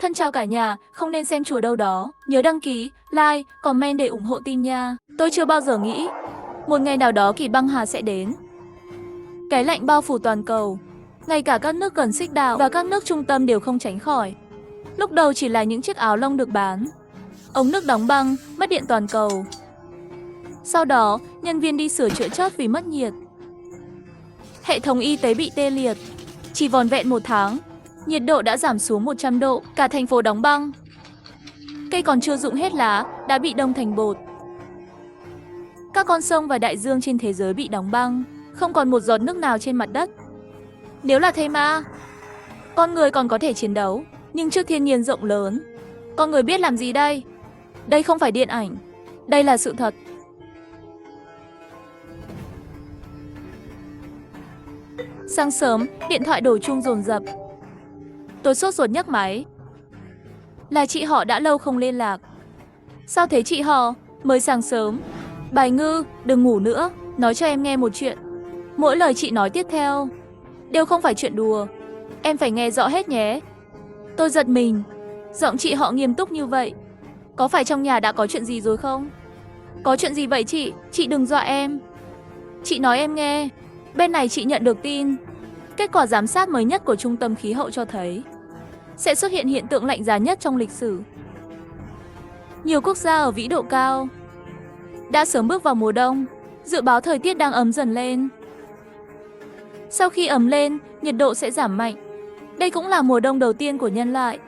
Thân chào cả nhà, không nên xem chùa đâu đó. Nhớ đăng ký, like, comment để ủng hộ team nha. Tôi chưa bao giờ nghĩ một ngày nào đó kỳ băng hà sẽ đến. Cái lạnh bao phủ toàn cầu. Ngay cả các nước gần xích đạo và các nước trung tâm đều không tránh khỏi. Lúc đầu chỉ là những chiếc áo lông được bán. Ống nước đóng băng, mất điện toàn cầu. Sau đó, nhân viên đi sửa chữa chớp vì mất nhiệt. Hệ thống y tế bị tê liệt. Chỉ vòn vẹn 1 tháng, nhiệt độ đã giảm xuống 100 độ, cả thành phố đóng băng. Cây còn chưa rụng hết lá, đã bị đông thành bột. Các con sông và đại dương trên thế giới bị đóng băng, không còn một giọt nước nào trên mặt đất. Nếu là thế mà, con người còn có thể chiến đấu, nhưng trước thiên nhiên rộng lớn, con người biết làm gì đây? Đây không phải điện ảnh, đây là sự thật. Sáng sớm, điện thoại đổ chuông dồn dập. Tôi sốt ruột nhấc máy. Là chị họ đã lâu không liên lạc. Sao thế chị họ? Mới sáng sớm. Bài Ngư, đừng ngủ nữa, nói cho em nghe một chuyện. Mỗi lời chị nói tiếp theo đều không phải chuyện đùa. Em phải nghe rõ hết nhé. Tôi giật mình. Giọng chị họ nghiêm túc như vậy. Có phải trong nhà đã có chuyện gì rồi không? Có chuyện gì vậy chị đừng dọa em. Chị nói em nghe. Bên này chị nhận được tin. Kết quả giám sát mới nhất của Trung tâm Khí hậu cho thấy sẽ xuất hiện hiện tượng lạnh giá nhất trong lịch sử. Nhiều quốc gia ở vĩ độ cao đã sớm bước vào mùa đông. Dự báo thời tiết đang ấm dần lên. Sau khi ấm lên, nhiệt độ sẽ giảm mạnh. Đây cũng là mùa đông đầu tiên của nhân loại.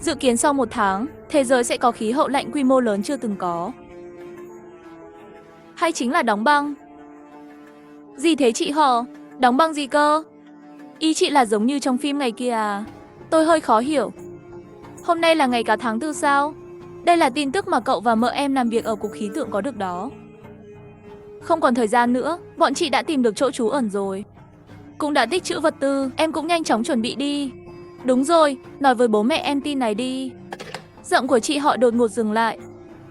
Dự kiến sau 1 tháng, thế giới sẽ có khí hậu lạnh quy mô lớn chưa từng có. Hay chính là đóng băng. Gì thế chị họ? Đóng băng gì cơ? Ý chị là giống như trong phim ngày kia à? Tôi hơi khó hiểu. Hôm nay là ngày cả tháng 4 sao? Đây là tin tức mà cậu và mợ em làm việc ở cục khí tượng có được đó. Không còn thời gian nữa, bọn chị đã tìm được chỗ trú ẩn rồi. Cũng đã tích trữ vật tư, em cũng nhanh chóng chuẩn bị đi. Đúng rồi, nói với bố mẹ em tin này đi. Giọng của chị họ đột ngột dừng lại.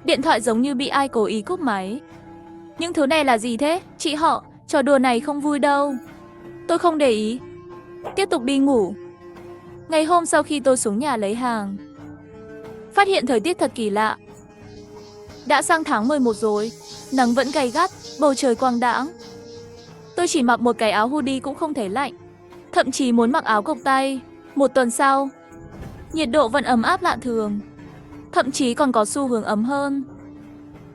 Điện thoại giống như bị ai cố ý cúp máy. Những thứ này là gì thế? Chị họ, trò đùa này không vui đâu. Tôi không để ý. Tiếp tục đi ngủ. Ngày hôm sau khi tôi xuống nhà lấy hàng, phát hiện thời tiết thật kỳ lạ. Đã sang tháng 11 rồi, nắng vẫn gay gắt, bầu trời quang đãng. Tôi chỉ mặc một cái áo hoodie cũng không thấy lạnh. Thậm chí muốn mặc áo cộc tay. 1 tuần sau, nhiệt độ vẫn ấm áp lạ thường. Thậm chí còn có xu hướng ấm hơn.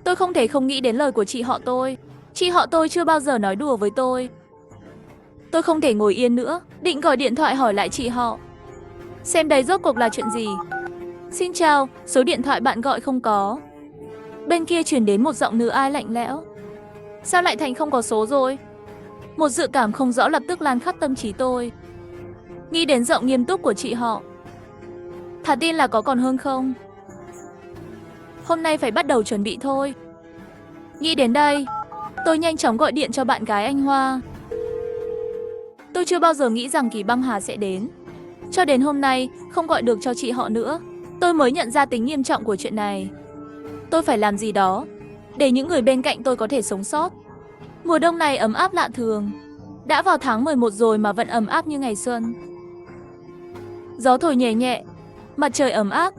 Tôi không thể không nghĩ đến lời của chị họ tôi. Chị họ tôi chưa bao giờ nói đùa với tôi. Tôi không thể ngồi yên nữa, định gọi điện thoại hỏi lại chị họ. Xem đây rốt cuộc là chuyện gì. Xin chào, số điện thoại bạn gọi không có. Bên kia truyền đến một giọng nữ ai lạnh lẽo. Sao lại thành không có số rồi? Một dự cảm không rõ lập tức lan khắp tâm trí tôi. Nghĩ đến giọng nghiêm túc của chị họ, thà tin là có còn hơn không. Hôm nay phải bắt đầu chuẩn bị thôi. Nghĩ đến đây, tôi nhanh chóng gọi điện cho bạn gái anh Hoa. Tôi chưa bao giờ nghĩ rằng kỳ băng hà sẽ đến. Cho đến hôm nay, không gọi được cho chị họ nữa, tôi mới nhận ra tính nghiêm trọng của chuyện này. Tôi phải làm gì đó để những người bên cạnh tôi có thể sống sót. Mùa đông này ấm áp lạ thường. Đã vào tháng 11 rồi mà vẫn ấm áp như ngày xuân. Gió thổi nhẹ nhẹ, mặt trời ấm áp.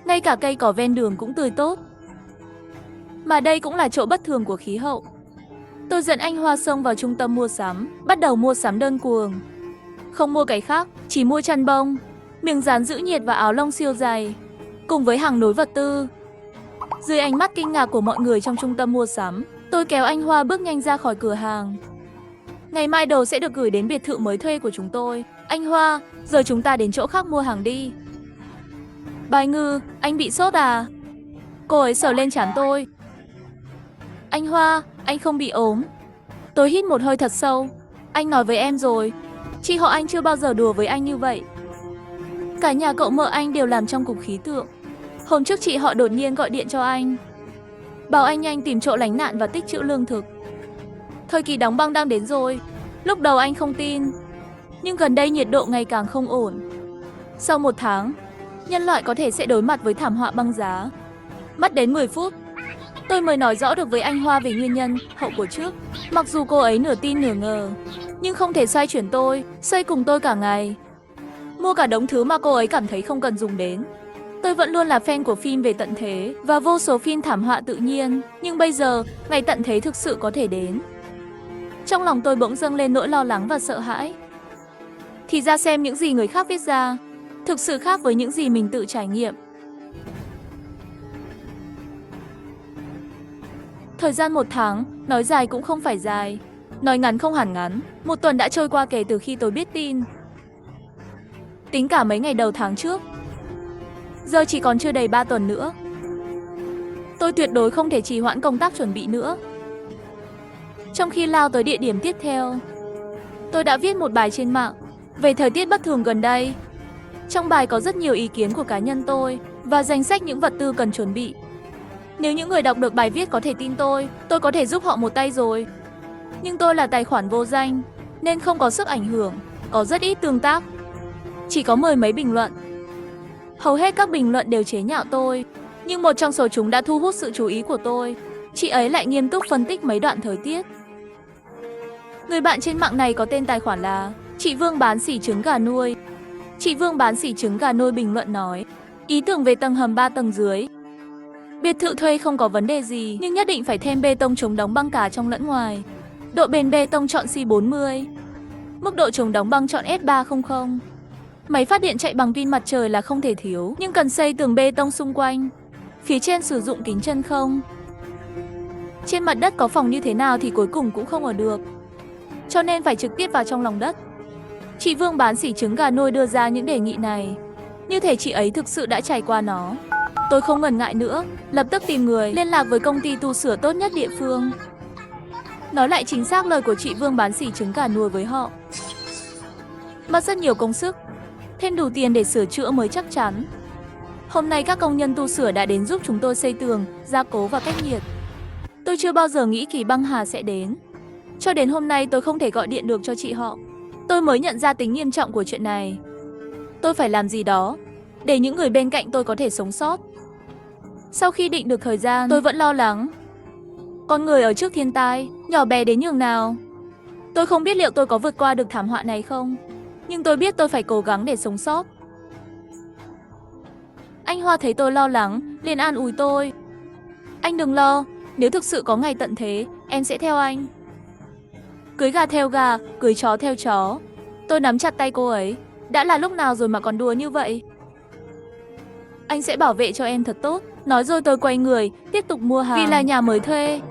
Ngay cả cây cỏ ven đường cũng tươi tốt. Mà đây cũng là chỗ bất thường của khí hậu. Tôi dẫn anh Hoa xông vào trung tâm mua sắm, bắt đầu mua sắm đơn cuồng. Không mua cái khác, chỉ mua chăn bông, miếng dán giữ nhiệt và áo lông siêu dày, cùng với hàng nối vật tư. Dưới ánh mắt kinh ngạc của mọi người trong trung tâm mua sắm, tôi kéo anh Hoa bước nhanh ra khỏi cửa hàng. Ngày mai đồ sẽ được gửi đến biệt thự mới thuê của chúng tôi. Anh Hoa, giờ chúng ta đến chỗ khác mua hàng đi. Bài Ngư, anh bị sốt à? Cô ấy sờ lên trán tôi. Anh Hoa, anh không bị ốm. Tôi hít một hơi thật sâu. Anh nói với em rồi, chị họ anh chưa bao giờ đùa với anh như vậy. Cả nhà cậu mợ anh đều làm trong cục khí tượng. Hôm trước chị họ đột nhiên gọi điện cho anh, bảo anh nhanh tìm chỗ lánh nạn và tích trữ lương thực. Thời kỳ đóng băng đang đến rồi. Lúc đầu anh không tin, nhưng gần đây nhiệt độ ngày càng không ổn. Sau 1 tháng, nhân loại có thể sẽ đối mặt với thảm họa băng giá. Mất đến 10 phút, tôi mới nói rõ được với anh Hoa về nguyên nhân, hậu của trước. Mặc dù cô ấy nửa tin nửa ngờ, nhưng không thể xoay chuyển tôi, xoay cùng tôi cả ngày. Mua cả đống thứ mà cô ấy cảm thấy không cần dùng đến. Tôi vẫn luôn là fan của phim về tận thế và vô số phim thảm họa tự nhiên, nhưng bây giờ, ngày tận thế thực sự có thể đến. Trong lòng tôi bỗng dâng lên nỗi lo lắng và sợ hãi. Thì ra xem những gì người khác viết ra, thực sự khác với những gì mình tự trải nghiệm. Thời gian 1 tháng, nói dài cũng không phải dài, nói ngắn không hẳn ngắn. 1 tuần đã trôi qua kể từ khi tôi biết tin. Tính cả mấy ngày đầu tháng trước, giờ chỉ còn chưa đầy 3 tuần nữa. Tôi tuyệt đối không thể trì hoãn công tác chuẩn bị nữa. Trong khi lao tới địa điểm tiếp theo, tôi đã viết một bài trên mạng về thời tiết bất thường gần đây. Trong bài có rất nhiều ý kiến của cá nhân tôi và danh sách những vật tư cần chuẩn bị. Nếu những người đọc được bài viết có thể tin tôi có thể giúp họ một tay rồi. Nhưng tôi là tài khoản vô danh, nên không có sức ảnh hưởng, có rất ít tương tác. Chỉ có 10 mấy bình luận. Hầu hết các bình luận đều chế nhạo tôi, nhưng một trong số chúng đã thu hút sự chú ý của tôi. Chị ấy lại nghiêm túc phân tích mấy đoạn thời tiết. Người bạn trên mạng này có tên tài khoản là Chị Vương bán xỉ trứng gà nuôi. Chị Vương bán xỉ trứng gà nuôi bình luận nói: ý tưởng về tầng hầm 3 tầng dưới. Biệt thự thuê không có vấn đề gì, nhưng nhất định phải thêm bê tông chống đóng băng cả trong lẫn ngoài. Độ bền bê tông chọn C40. Mức độ chống đóng băng chọn S300. Máy phát điện chạy bằng pin mặt trời là không thể thiếu, nhưng cần xây tường bê tông xung quanh. Phía trên sử dụng kính chân không. Trên mặt đất có phòng như thế nào thì cuối cùng cũng không ở được, cho nên phải trực tiếp vào trong lòng đất. Chị Vương bán xỉ trứng gà nuôi đưa ra những đề nghị này, như thể chị ấy thực sự đã trải qua nó. Tôi không ngần ngại nữa, lập tức tìm người liên lạc với công ty tu sửa tốt nhất địa phương. Nói lại chính xác lời của chị Vương bán xỉ trứng gà nuôi với họ. Mất rất nhiều công sức, thêm đủ tiền để sửa chữa mới chắc chắn. Hôm nay các công nhân tu sửa đã đến giúp chúng tôi xây tường, gia cố và cách nhiệt. Tôi chưa bao giờ nghĩ kỳ băng hà sẽ đến. Cho đến hôm nay tôi không thể gọi điện được cho chị họ. Tôi mới nhận ra tính nghiêm trọng của chuyện này. Tôi phải làm gì đó để những người bên cạnh tôi có thể sống sót. Sau khi định được thời gian, tôi vẫn lo lắng. Con người ở trước thiên tai, nhỏ bé đến nhường nào. Tôi không biết liệu tôi có vượt qua được thảm họa này không, nhưng tôi biết tôi phải cố gắng để sống sót. Anh Hoa thấy tôi lo lắng, liền an ủi tôi. Anh đừng lo, nếu thực sự có ngày tận thế, em sẽ theo anh. Cưới gà theo gà, cưới chó theo chó. Tôi nắm chặt tay cô ấy. Đã là lúc nào rồi mà còn đùa như vậy? Anh sẽ bảo vệ cho em thật tốt. Nói rồi tôi quay người, tiếp tục mua hàng. Vì là nhà mới thuê,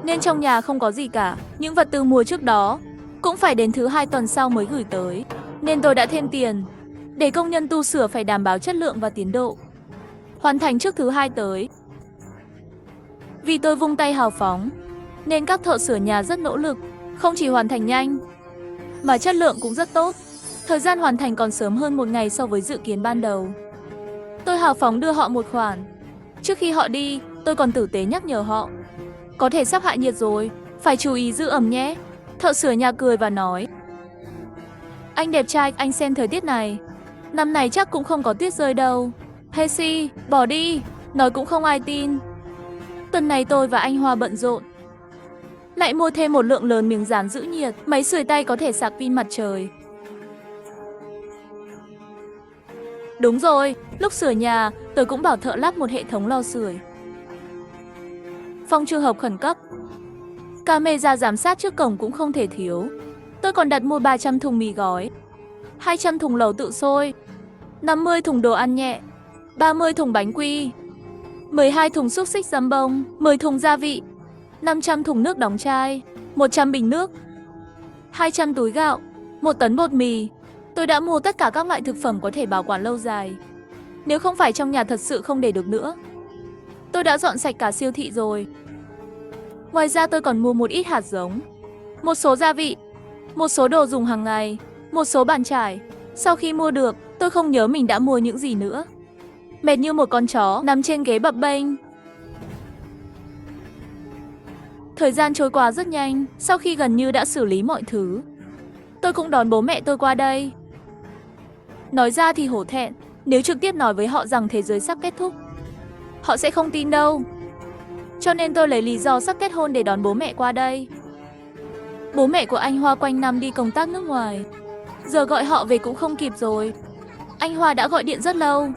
nên trong nhà không có gì cả. Những vật tư mua trước đó cũng phải đến thứ 2 tuần sau mới gửi tới, nên tôi đã thêm tiền để công nhân tu sửa phải đảm bảo chất lượng và tiến độ, hoàn thành trước thứ 2 tới. Vì tôi vung tay hào phóng, nên các thợ sửa nhà rất nỗ lực. Không chỉ hoàn thành nhanh, mà chất lượng cũng rất tốt. Thời gian hoàn thành còn sớm hơn 1 ngày so với dự kiến ban đầu. Tôi hào phóng đưa họ một khoản. Trước khi họ đi, tôi còn tử tế nhắc nhở họ: có thể sắp hạ nhiệt rồi, phải chú ý giữ ẩm nhé. Thợ sửa nhà cười và nói: anh đẹp trai, anh xem thời tiết này, năm này chắc cũng không có tuyết rơi đâu. Hesi, bỏ đi, nói cũng không ai tin. Tuần này tôi và anh Hoa bận rộn, lại mua thêm một lượng lớn miếng dán giữ nhiệt, máy sưởi tay có thể sạc pin mặt trời. Đúng rồi, lúc sửa nhà, tôi cũng bảo thợ lắp một hệ thống lò sưởi. Phòng trường hợp khẩn cấp, camera giám sát trước cổng cũng không thể thiếu. Tôi còn đặt mua 300 thùng mì gói, 200 thùng lẩu tự sôi, 50 thùng đồ ăn nhẹ, 30 thùng bánh quy, 12 thùng xúc xích giấm bông, 10 thùng gia vị, 500 thùng nước đóng chai, 100 bình nước, 200 túi gạo, 1 tấn bột mì. Tôi đã mua tất cả các loại thực phẩm có thể bảo quản lâu dài, nếu không phải trong nhà thật sự không để được nữa. Tôi đã dọn sạch cả siêu thị rồi. Ngoài ra tôi còn mua một ít hạt giống, một số gia vị, một số đồ dùng hàng ngày, một số bàn chải. Sau khi mua được, tôi không nhớ mình đã mua những gì nữa. Mệt như một con chó nằm trên ghế bập bênh. Thời gian trôi qua rất nhanh. Sau khi gần như đã xử lý mọi thứ, tôi cũng đón bố mẹ tôi qua đây. Nói ra thì hổ thẹn, nếu trực tiếp nói với họ rằng thế giới sắp kết thúc, họ sẽ không tin đâu. Cho nên tôi lấy lý do sắp kết hôn để đón bố mẹ qua đây. Bố mẹ của anh Hoa quanh năm đi công tác nước ngoài, giờ gọi họ về cũng không kịp rồi. Anh Hoa đã gọi điện rất lâu.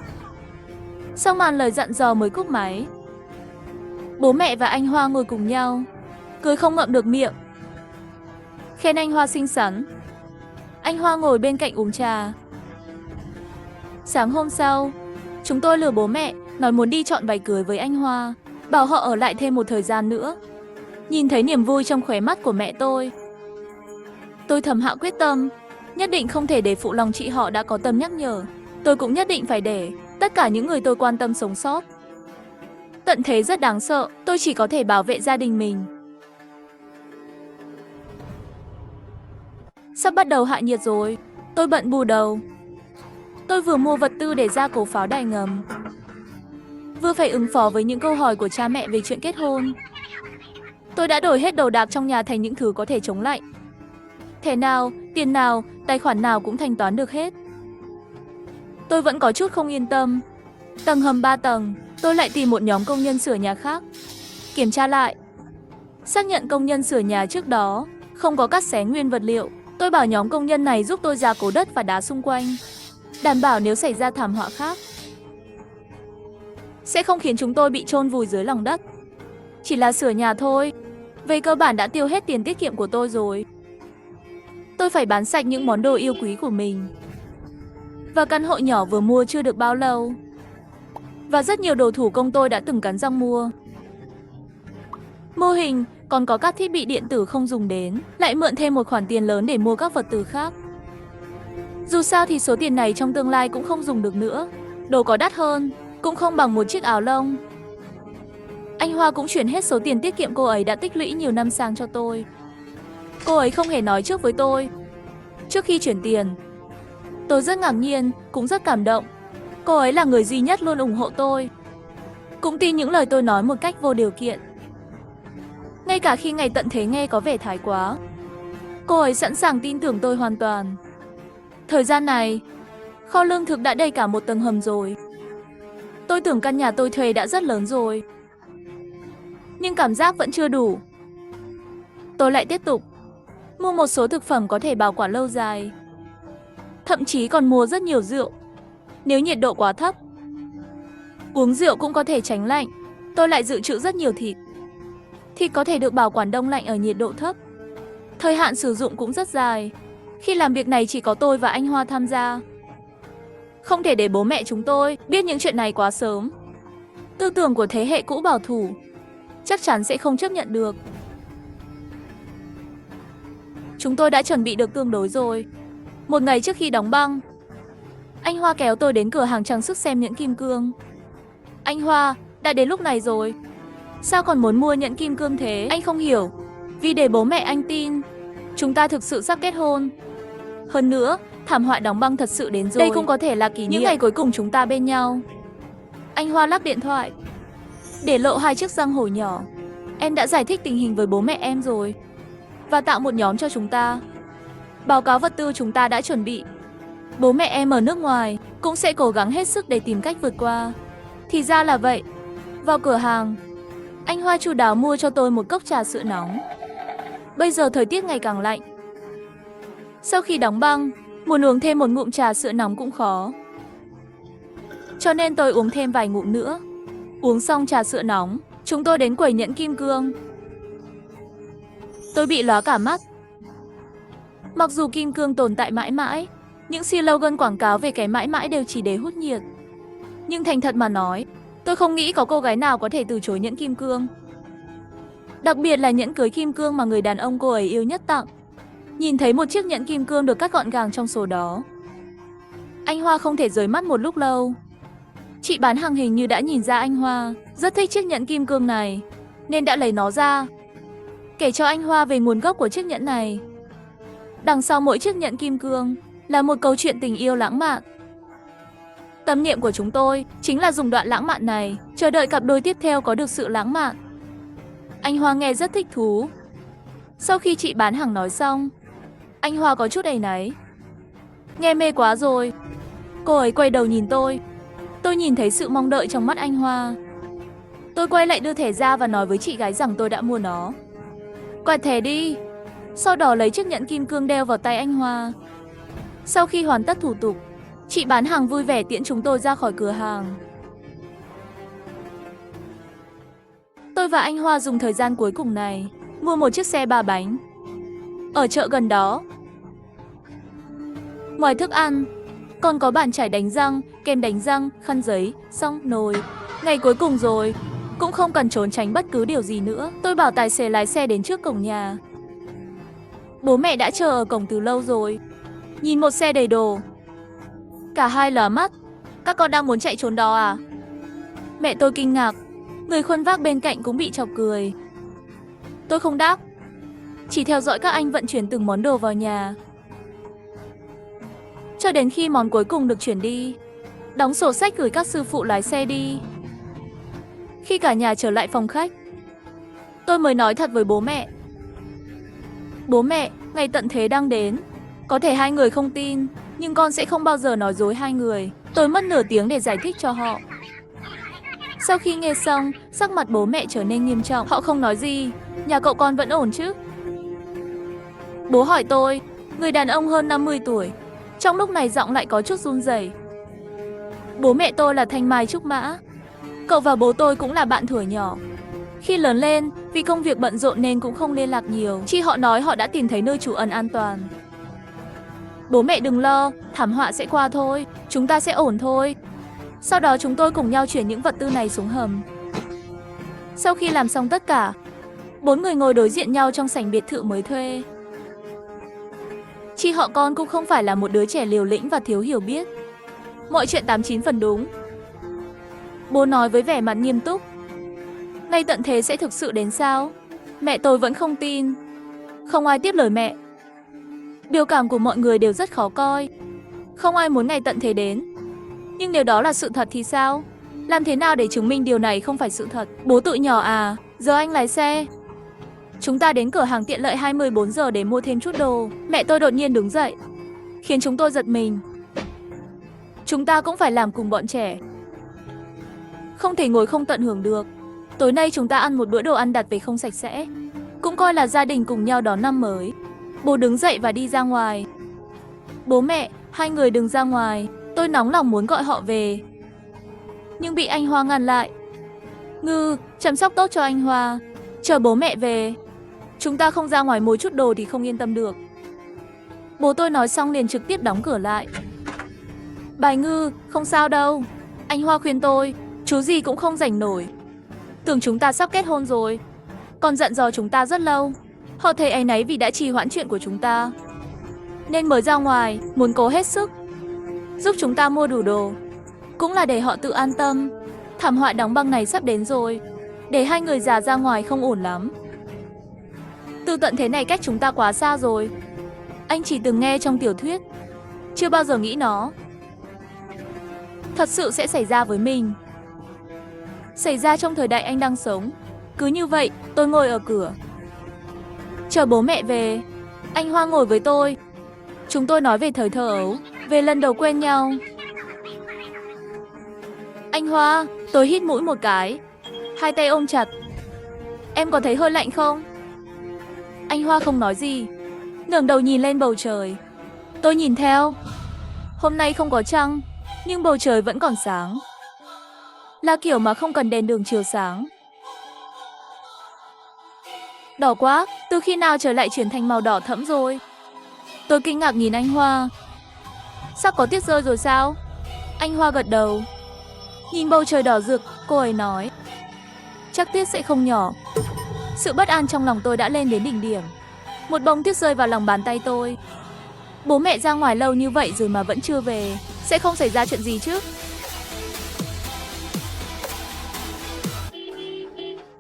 Sau màn lời dặn dò mới cúp máy. Bố mẹ và anh Hoa ngồi cùng nhau, cười không ngậm được miệng. Khen anh Hoa xinh xắn. Anh Hoa ngồi bên cạnh uống trà. Sáng hôm sau, chúng tôi lừa bố mẹ, nói muốn đi chọn váy cưới với anh Hoa, bảo họ ở lại thêm một thời gian nữa. Nhìn thấy niềm vui trong khóe mắt của mẹ tôi thầm hạ quyết tâm, nhất định không thể để phụ lòng chị họ đã có tâm nhắc nhở. Tôi cũng nhất định phải để tất cả những người tôi quan tâm sống sót. Tận thế rất đáng sợ, tôi chỉ có thể bảo vệ gia đình mình. Sắp bắt đầu hạ nhiệt rồi, tôi bận bù đầu. Tôi vừa mua vật tư để gia cố pháo đài ngầm, vừa phải ứng phó với những câu hỏi của cha mẹ về chuyện kết hôn. Tôi đã đổi hết đồ đạc trong nhà thành những thứ có thể chống lạnh. Thẻ nào, tiền nào, tài khoản nào cũng thanh toán được hết. Tôi vẫn có chút không yên tâm. Tầng hầm 3 tầng, tôi lại tìm một nhóm công nhân sửa nhà khác. Kiểm tra lại, xác nhận công nhân sửa nhà trước đó không có cắt xé nguyên vật liệu. Tôi bảo nhóm công nhân này giúp tôi gia cố đất và đá xung quanh, đảm bảo nếu xảy ra thảm họa khác sẽ không khiến chúng tôi bị chôn vùi dưới lòng đất. Chỉ là sửa nhà thôi, về cơ bản đã tiêu hết tiền tiết kiệm của tôi rồi. Tôi phải bán sạch những món đồ yêu quý của mình. Và căn hộ nhỏ vừa mua chưa được bao lâu. Và rất nhiều đồ thủ công tôi đã từng cắn răng mua. Mô hình, còn có các thiết bị điện tử không dùng đến, lại mượn thêm một khoản tiền lớn để mua các vật tư khác. Dù sao thì số tiền này trong tương lai cũng không dùng được nữa. Đồ có đắt hơn, cũng không bằng một chiếc áo lông. Anh Hoa cũng chuyển hết số tiền tiết kiệm cô ấy đã tích lũy nhiều năm sang cho tôi. Cô ấy không hề nói trước với tôi. Trước khi chuyển tiền, tôi rất ngạc nhiên, cũng rất cảm động. Cô ấy là người duy nhất luôn ủng hộ tôi, cũng tin những lời tôi nói một cách vô điều kiện. Ngay cả khi ngày tận thế nghe có vẻ thái quá, cô ấy sẵn sàng tin tưởng tôi hoàn toàn. Thời gian này, kho lương thực đã đầy cả một tầng hầm rồi. Tôi tưởng căn nhà tôi thuê đã rất lớn rồi, nhưng cảm giác vẫn chưa đủ. Tôi lại tiếp tục mua một số thực phẩm có thể bảo quản lâu dài. Thậm chí còn mua rất nhiều rượu. Nếu nhiệt độ quá thấp, uống rượu cũng có thể tránh lạnh. Tôi lại dự trữ rất nhiều thịt. Thịt có thể được bảo quản đông lạnh ở nhiệt độ thấp. Thời hạn sử dụng cũng rất dài. Khi làm việc này chỉ có tôi và anh Hoa tham gia. Không thể để bố mẹ chúng tôi biết những chuyện này quá sớm. Tư tưởng của thế hệ cũ bảo thủ chắc chắn sẽ không chấp nhận được. Chúng tôi đã chuẩn bị được tương đối rồi. Một ngày trước khi đóng băng, anh Hoa kéo tôi đến cửa hàng trang sức xem nhẫn kim cương. Anh Hoa, đã đến lúc này rồi. Sao còn muốn mua nhẫn kim cương thế? Anh không hiểu. Vì để bố mẹ anh tin chúng ta thực sự sắp kết hôn. Hơn nữa, thảm họa đóng băng thật sự đến rồi. Đây cũng có thể là kỷ niệm những ngày cuối cùng chúng ta bên nhau. Anh Hoa lắc điện thoại, để lộ hai chiếc răng hổ nhỏ. Em đã giải thích tình hình với bố mẹ em rồi, và tạo một nhóm cho chúng ta. Báo cáo vật tư chúng ta đã chuẩn bị. Bố mẹ em ở nước ngoài cũng sẽ cố gắng hết sức để tìm cách vượt qua. Thì ra là vậy. Vào cửa hàng, anh Hoa chu đáo mua cho tôi một cốc trà sữa nóng. Bây giờ thời tiết ngày càng lạnh. Sau khi đóng băng, muốn uống thêm một ngụm trà sữa nóng cũng khó. Cho nên tôi uống thêm vài ngụm nữa. Uống xong trà sữa nóng, chúng tôi đến quầy nhẫn kim cương. Tôi bị lóa cả mắt. Mặc dù kim cương tồn tại mãi mãi, những slogan quảng cáo về cái mãi mãi đều chỉ để hút nhiệt. Nhưng thành thật mà nói, tôi không nghĩ có cô gái nào có thể từ chối nhẫn kim cương. Đặc biệt là nhẫn cưới kim cương mà người đàn ông cô ấy yêu nhất tặng. Nhìn thấy một chiếc nhẫn kim cương được cắt gọn gàng trong số đó, anh Hoa không thể rời mắt một lúc lâu. Chị bán hàng hình như đã nhìn ra anh Hoa rất thích chiếc nhẫn kim cương này, nên đã lấy nó ra, kể cho anh Hoa về nguồn gốc của chiếc nhẫn này. Đằng sau mỗi chiếc nhẫn kim cương là một câu chuyện tình yêu lãng mạn. Tâm niệm của chúng tôi chính là dùng đoạn lãng mạn này chờ đợi cặp đôi tiếp theo có được sự lãng mạn. Anh Hoa nghe rất thích thú. Sau khi chị bán hàng nói xong, anh Hoa có chút áy náy. Nghe mê quá rồi. Cô ấy quay đầu nhìn tôi. Tôi nhìn thấy sự mong đợi trong mắt anh Hoa. Tôi quay lại đưa thẻ ra và nói với chị gái rằng tôi đã mua nó. Quẹt thẻ đi. Sau đó lấy chiếc nhẫn kim cương đeo vào tay anh Hoa. Sau khi hoàn tất thủ tục, chị bán hàng vui vẻ tiễn chúng tôi ra khỏi cửa hàng. Tôi và anh Hoa dùng thời gian cuối cùng này mua một chiếc xe 3 bánh ở chợ gần đó. Ngoài thức ăn, còn có bàn chải đánh răng, kem đánh răng, khăn giấy, xong nồi. Ngày cuối cùng rồi, cũng không cần trốn tránh bất cứ điều gì nữa. Tôi bảo tài xế lái xe đến trước cổng nhà. Bố mẹ đã chờ ở cổng từ lâu rồi. Nhìn một xe đầy đồ, cả hai lóa mắt. Các con đang muốn chạy trốn đó à? Mẹ tôi kinh ngạc. Người khuân vác bên cạnh cũng bị chọc cười. Tôi không đáp, chỉ theo dõi các anh vận chuyển từng món đồ vào nhà, cho đến khi món cuối cùng được chuyển đi. Đóng sổ sách gửi các sư phụ lái xe đi. Khi cả nhà trở lại phòng khách, tôi mới nói thật với bố mẹ. Bố mẹ, ngày tận thế đang đến. Có thể hai người không tin, nhưng con sẽ không bao giờ nói dối hai người. Tôi mất nửa tiếng để giải thích cho họ. Sau khi nghe xong, sắc mặt bố mẹ trở nên nghiêm trọng. Họ không nói gì. Nhà cậu con vẫn ổn chứ? Bố hỏi tôi, người đàn ông hơn 50 tuổi. Trong lúc này giọng lại có chút run rẩy. Bố mẹ tôi là Thanh Mai Trúc Mã. Cậu và bố tôi cũng là bạn thuở nhỏ. Khi lớn lên, vì công việc bận rộn nên cũng không liên lạc nhiều. Chị họ nói họ đã tìm thấy nơi trú ẩn an toàn. Bố mẹ đừng lo, thảm họa sẽ qua thôi. Chúng ta sẽ ổn thôi. Sau đó chúng tôi cùng nhau chuyển những vật tư này xuống hầm. Sau khi làm xong tất cả, 4 người ngồi đối diện nhau trong sảnh biệt thự mới thuê. Chị họ con cũng không phải là một đứa trẻ liều lĩnh và thiếu hiểu biết. Mọi chuyện 89 phần đúng. Bố nói với vẻ mặt nghiêm túc. Ngày tận thế sẽ thực sự đến sao? Mẹ tôi vẫn không tin. Không ai tiếp lời mẹ. Biểu cảm của mọi người đều rất khó coi. Không ai muốn ngày tận thế đến. Nhưng nếu đó là sự thật thì sao? Làm thế nào để chứng minh điều này không phải sự thật? Bố tụi nhỏ à, giờ anh lái xe. Chúng ta đến cửa hàng tiện lợi 24 giờ để mua thêm chút đồ. Mẹ tôi đột nhiên đứng dậy, khiến chúng tôi giật mình. Chúng ta cũng phải làm cùng bọn trẻ. Không thể ngồi không tận hưởng được. Tối nay chúng ta ăn một bữa đồ ăn đặt về không sạch sẽ. Cũng coi là gia đình cùng nhau đón năm mới. Bố đứng dậy và đi ra ngoài. Bố mẹ, hai người đừng ra ngoài. Tôi nóng lòng muốn gọi họ về, nhưng bị anh Hoa ngăn lại. Ngư, chăm sóc tốt cho anh Hoa. Chờ bố mẹ về. Chúng ta không ra ngoài mua chút đồ thì không yên tâm được. Bố tôi nói xong liền trực tiếp đóng cửa lại. Bài Ngư, không sao đâu. Anh Hoa khuyên tôi, chú gì cũng không rảnh nổi. Tưởng chúng ta sắp kết hôn rồi. Còn dặn dò chúng ta rất lâu. Họ thấy áy náy vì đã trì hoãn chuyện của chúng ta, nên mới ra ngoài, muốn cố hết sức giúp chúng ta mua đủ đồ. Cũng là để họ tự an tâm. Thảm họa đóng băng này sắp đến rồi. Để hai người già ra ngoài không ổn lắm. Từ tận thế này cách chúng ta quá xa rồi. Anh chỉ từng nghe trong tiểu thuyết, chưa bao giờ nghĩ nó thật sự sẽ xảy ra với mình. Xảy ra trong thời đại anh đang sống. Cứ như vậy, tôi ngồi ở cửa, chờ bố mẹ về. Anh Hoa ngồi với tôi. Chúng tôi nói về thời thơ ấu, về lần đầu quen nhau. Anh Hoa, tôi hít mũi một cái, hai tay ôm chặt. Em có thấy hơi lạnh không? Anh Hoa không nói gì, ngẩng đầu nhìn lên bầu trời. Tôi nhìn theo. Hôm nay không có trăng, nhưng bầu trời vẫn còn sáng. Là kiểu mà không cần đèn đường chiếu sáng. Đỏ quá, từ khi nào trời lại chuyển thành màu đỏ thẫm rồi? Tôi kinh ngạc nhìn anh Hoa. Sắp có tuyết rơi rồi sao? Anh Hoa gật đầu. Nhìn bầu trời đỏ rực, cô ấy nói, chắc tuyết sẽ không nhỏ. Sự bất an trong lòng tôi đã lên đến đỉnh điểm. Một bông tuyết rơi vào lòng bàn tay tôi. Bố mẹ ra ngoài lâu như vậy rồi mà vẫn chưa về. Sẽ không xảy ra chuyện gì chứ?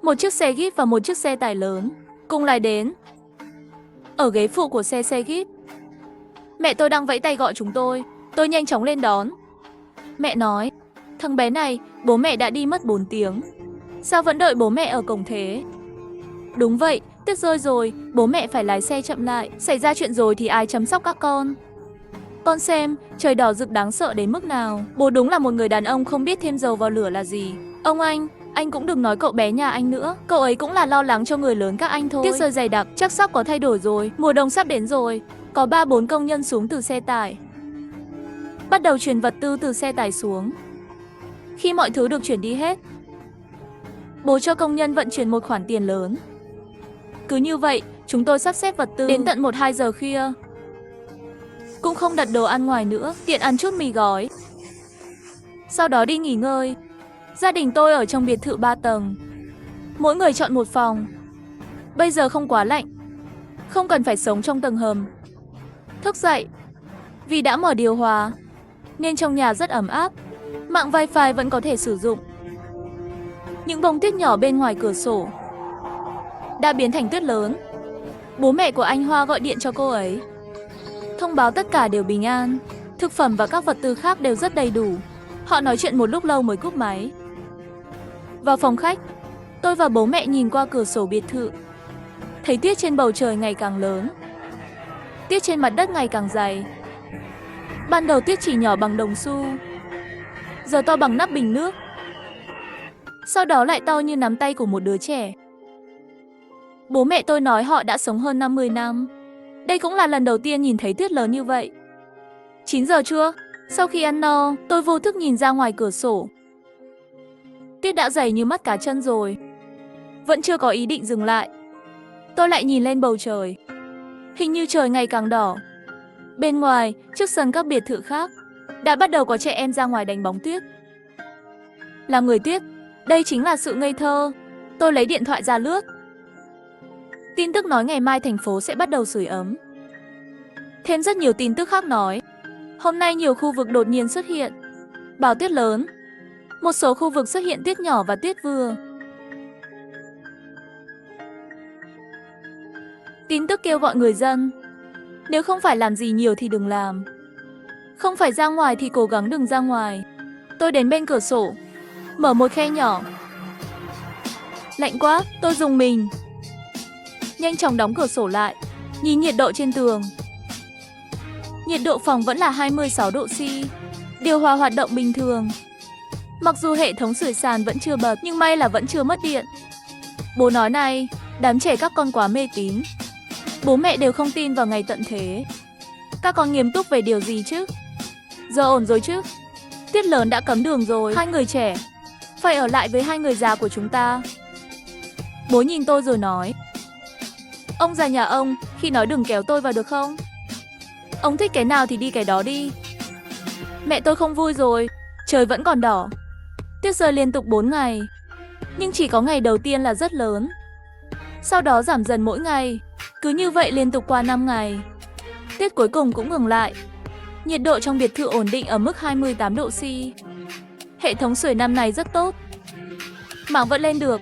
Một chiếc xe Jeep và một chiếc xe tải lớn cùng lại đến. Ở ghế phụ của xe Jeep, mẹ tôi đang vẫy tay gọi chúng tôi. Tôi nhanh chóng lên đón. Mẹ nói, thằng bé này, bố mẹ đã đi mất 4 tiếng. Sao vẫn đợi bố mẹ ở cổng thế? Đúng vậy, tuyết rơi rồi, bố mẹ phải lái xe chậm lại. Xảy ra chuyện rồi thì ai chăm sóc các con? Con xem, trời đỏ rực đáng sợ đến mức nào. Bố đúng là một người đàn ông không biết thêm dầu vào lửa là gì. Ông anh cũng đừng nói cậu bé nhà anh nữa. Cậu ấy cũng là lo lắng cho người lớn các anh thôi. Tuyết rơi dày đặc, chắc sắp có thay đổi rồi. Mùa đông sắp đến rồi. Có 3-4 công nhân xuống từ xe tải, bắt đầu chuyển vật tư từ xe tải xuống. Khi mọi thứ được chuyển đi hết, Bố cho công nhân vận chuyển một khoản tiền lớn. Cứ như vậy, chúng tôi sắp xếp vật tư đến tận 1-2 giờ khuya. Cũng không đặt đồ ăn ngoài nữa, tiện ăn chút mì gói. Sau đó đi nghỉ ngơi. Gia đình tôi ở trong biệt thự 3 tầng. Mỗi người chọn một phòng. Bây giờ không quá lạnh. Không cần phải sống trong tầng hầm. Thức dậy. Vì đã mở điều hòa, nên trong nhà rất ấm áp. Mạng wifi vẫn có thể sử dụng. Những bông tuyết nhỏ bên ngoài cửa sổ đã biến thành tuyết lớn. Bố mẹ của anh Hoa gọi điện cho cô ấy, thông báo tất cả đều bình an. Thực phẩm và các vật tư khác đều rất đầy đủ. Họ nói chuyện một lúc lâu mới cúp máy. Vào phòng khách, tôi và bố mẹ nhìn qua cửa sổ biệt thự. Thấy tuyết trên bầu trời ngày càng lớn. Tuyết trên mặt đất ngày càng dày. Ban đầu tuyết chỉ nhỏ bằng đồng xu, giờ to bằng nắp bình nước. Sau đó lại to như nắm tay của một đứa trẻ. Bố mẹ tôi nói họ đã sống hơn 50 năm. Đây cũng là lần đầu tiên nhìn thấy tuyết lớn như vậy. 9 giờ trưa, sau khi ăn no, tôi vô thức nhìn ra ngoài cửa sổ. Tuyết đã dày như mắt cá chân rồi. Vẫn chưa có ý định dừng lại. Tôi lại nhìn lên bầu trời. Hình như trời ngày càng đỏ. Bên ngoài, trước sân các biệt thự khác, đã bắt đầu có trẻ em ra ngoài đánh bóng tuyết. Là người tuyết, đây chính là sự ngây thơ. Tôi lấy điện thoại ra lướt. Tin tức nói ngày mai thành phố sẽ bắt đầu sưởi ấm. Thêm rất nhiều tin tức khác nói hôm nay nhiều khu vực đột nhiên xuất hiện bão tuyết lớn. Một số khu vực xuất hiện tuyết nhỏ và tuyết vừa. Tin tức kêu gọi người dân, nếu không phải làm gì nhiều thì đừng làm. Không phải ra ngoài thì cố gắng đừng ra ngoài. Tôi đến bên cửa sổ, mở một khe nhỏ. Lạnh quá, tôi rùng mình. Nhanh chóng đóng cửa sổ lại, nhìn nhiệt độ trên tường. Nhiệt độ phòng vẫn là 26 độ C. Điều hòa hoạt động bình thường. Mặc dù hệ thống sưởi sàn vẫn chưa bật, nhưng may là vẫn chưa mất điện. Bố nói này, đám trẻ các con quá mê tín. Bố mẹ đều không tin vào ngày tận thế. Các con nghiêm túc về điều gì chứ? Giờ ổn rồi chứ? Tuyết lớn đã cấm đường rồi, 2 người trẻ phải ở lại với 2 người già của chúng ta. Bố nhìn tôi rồi nói, ông già nhà ông, khi nói đừng kéo tôi vào được không? Ông thích cái nào thì đi cái đó đi. Mẹ tôi không vui rồi, trời vẫn còn đỏ. Tuyết rơi liên tục 4 ngày. Nhưng chỉ có ngày đầu tiên là rất lớn. Sau đó giảm dần mỗi ngày. Cứ như vậy liên tục qua 5 ngày. Tuyết cuối cùng cũng ngừng lại. Nhiệt độ trong biệt thự ổn định ở mức 28 độ C. Hệ thống sưởi năm này rất tốt. Mạng vẫn lên được.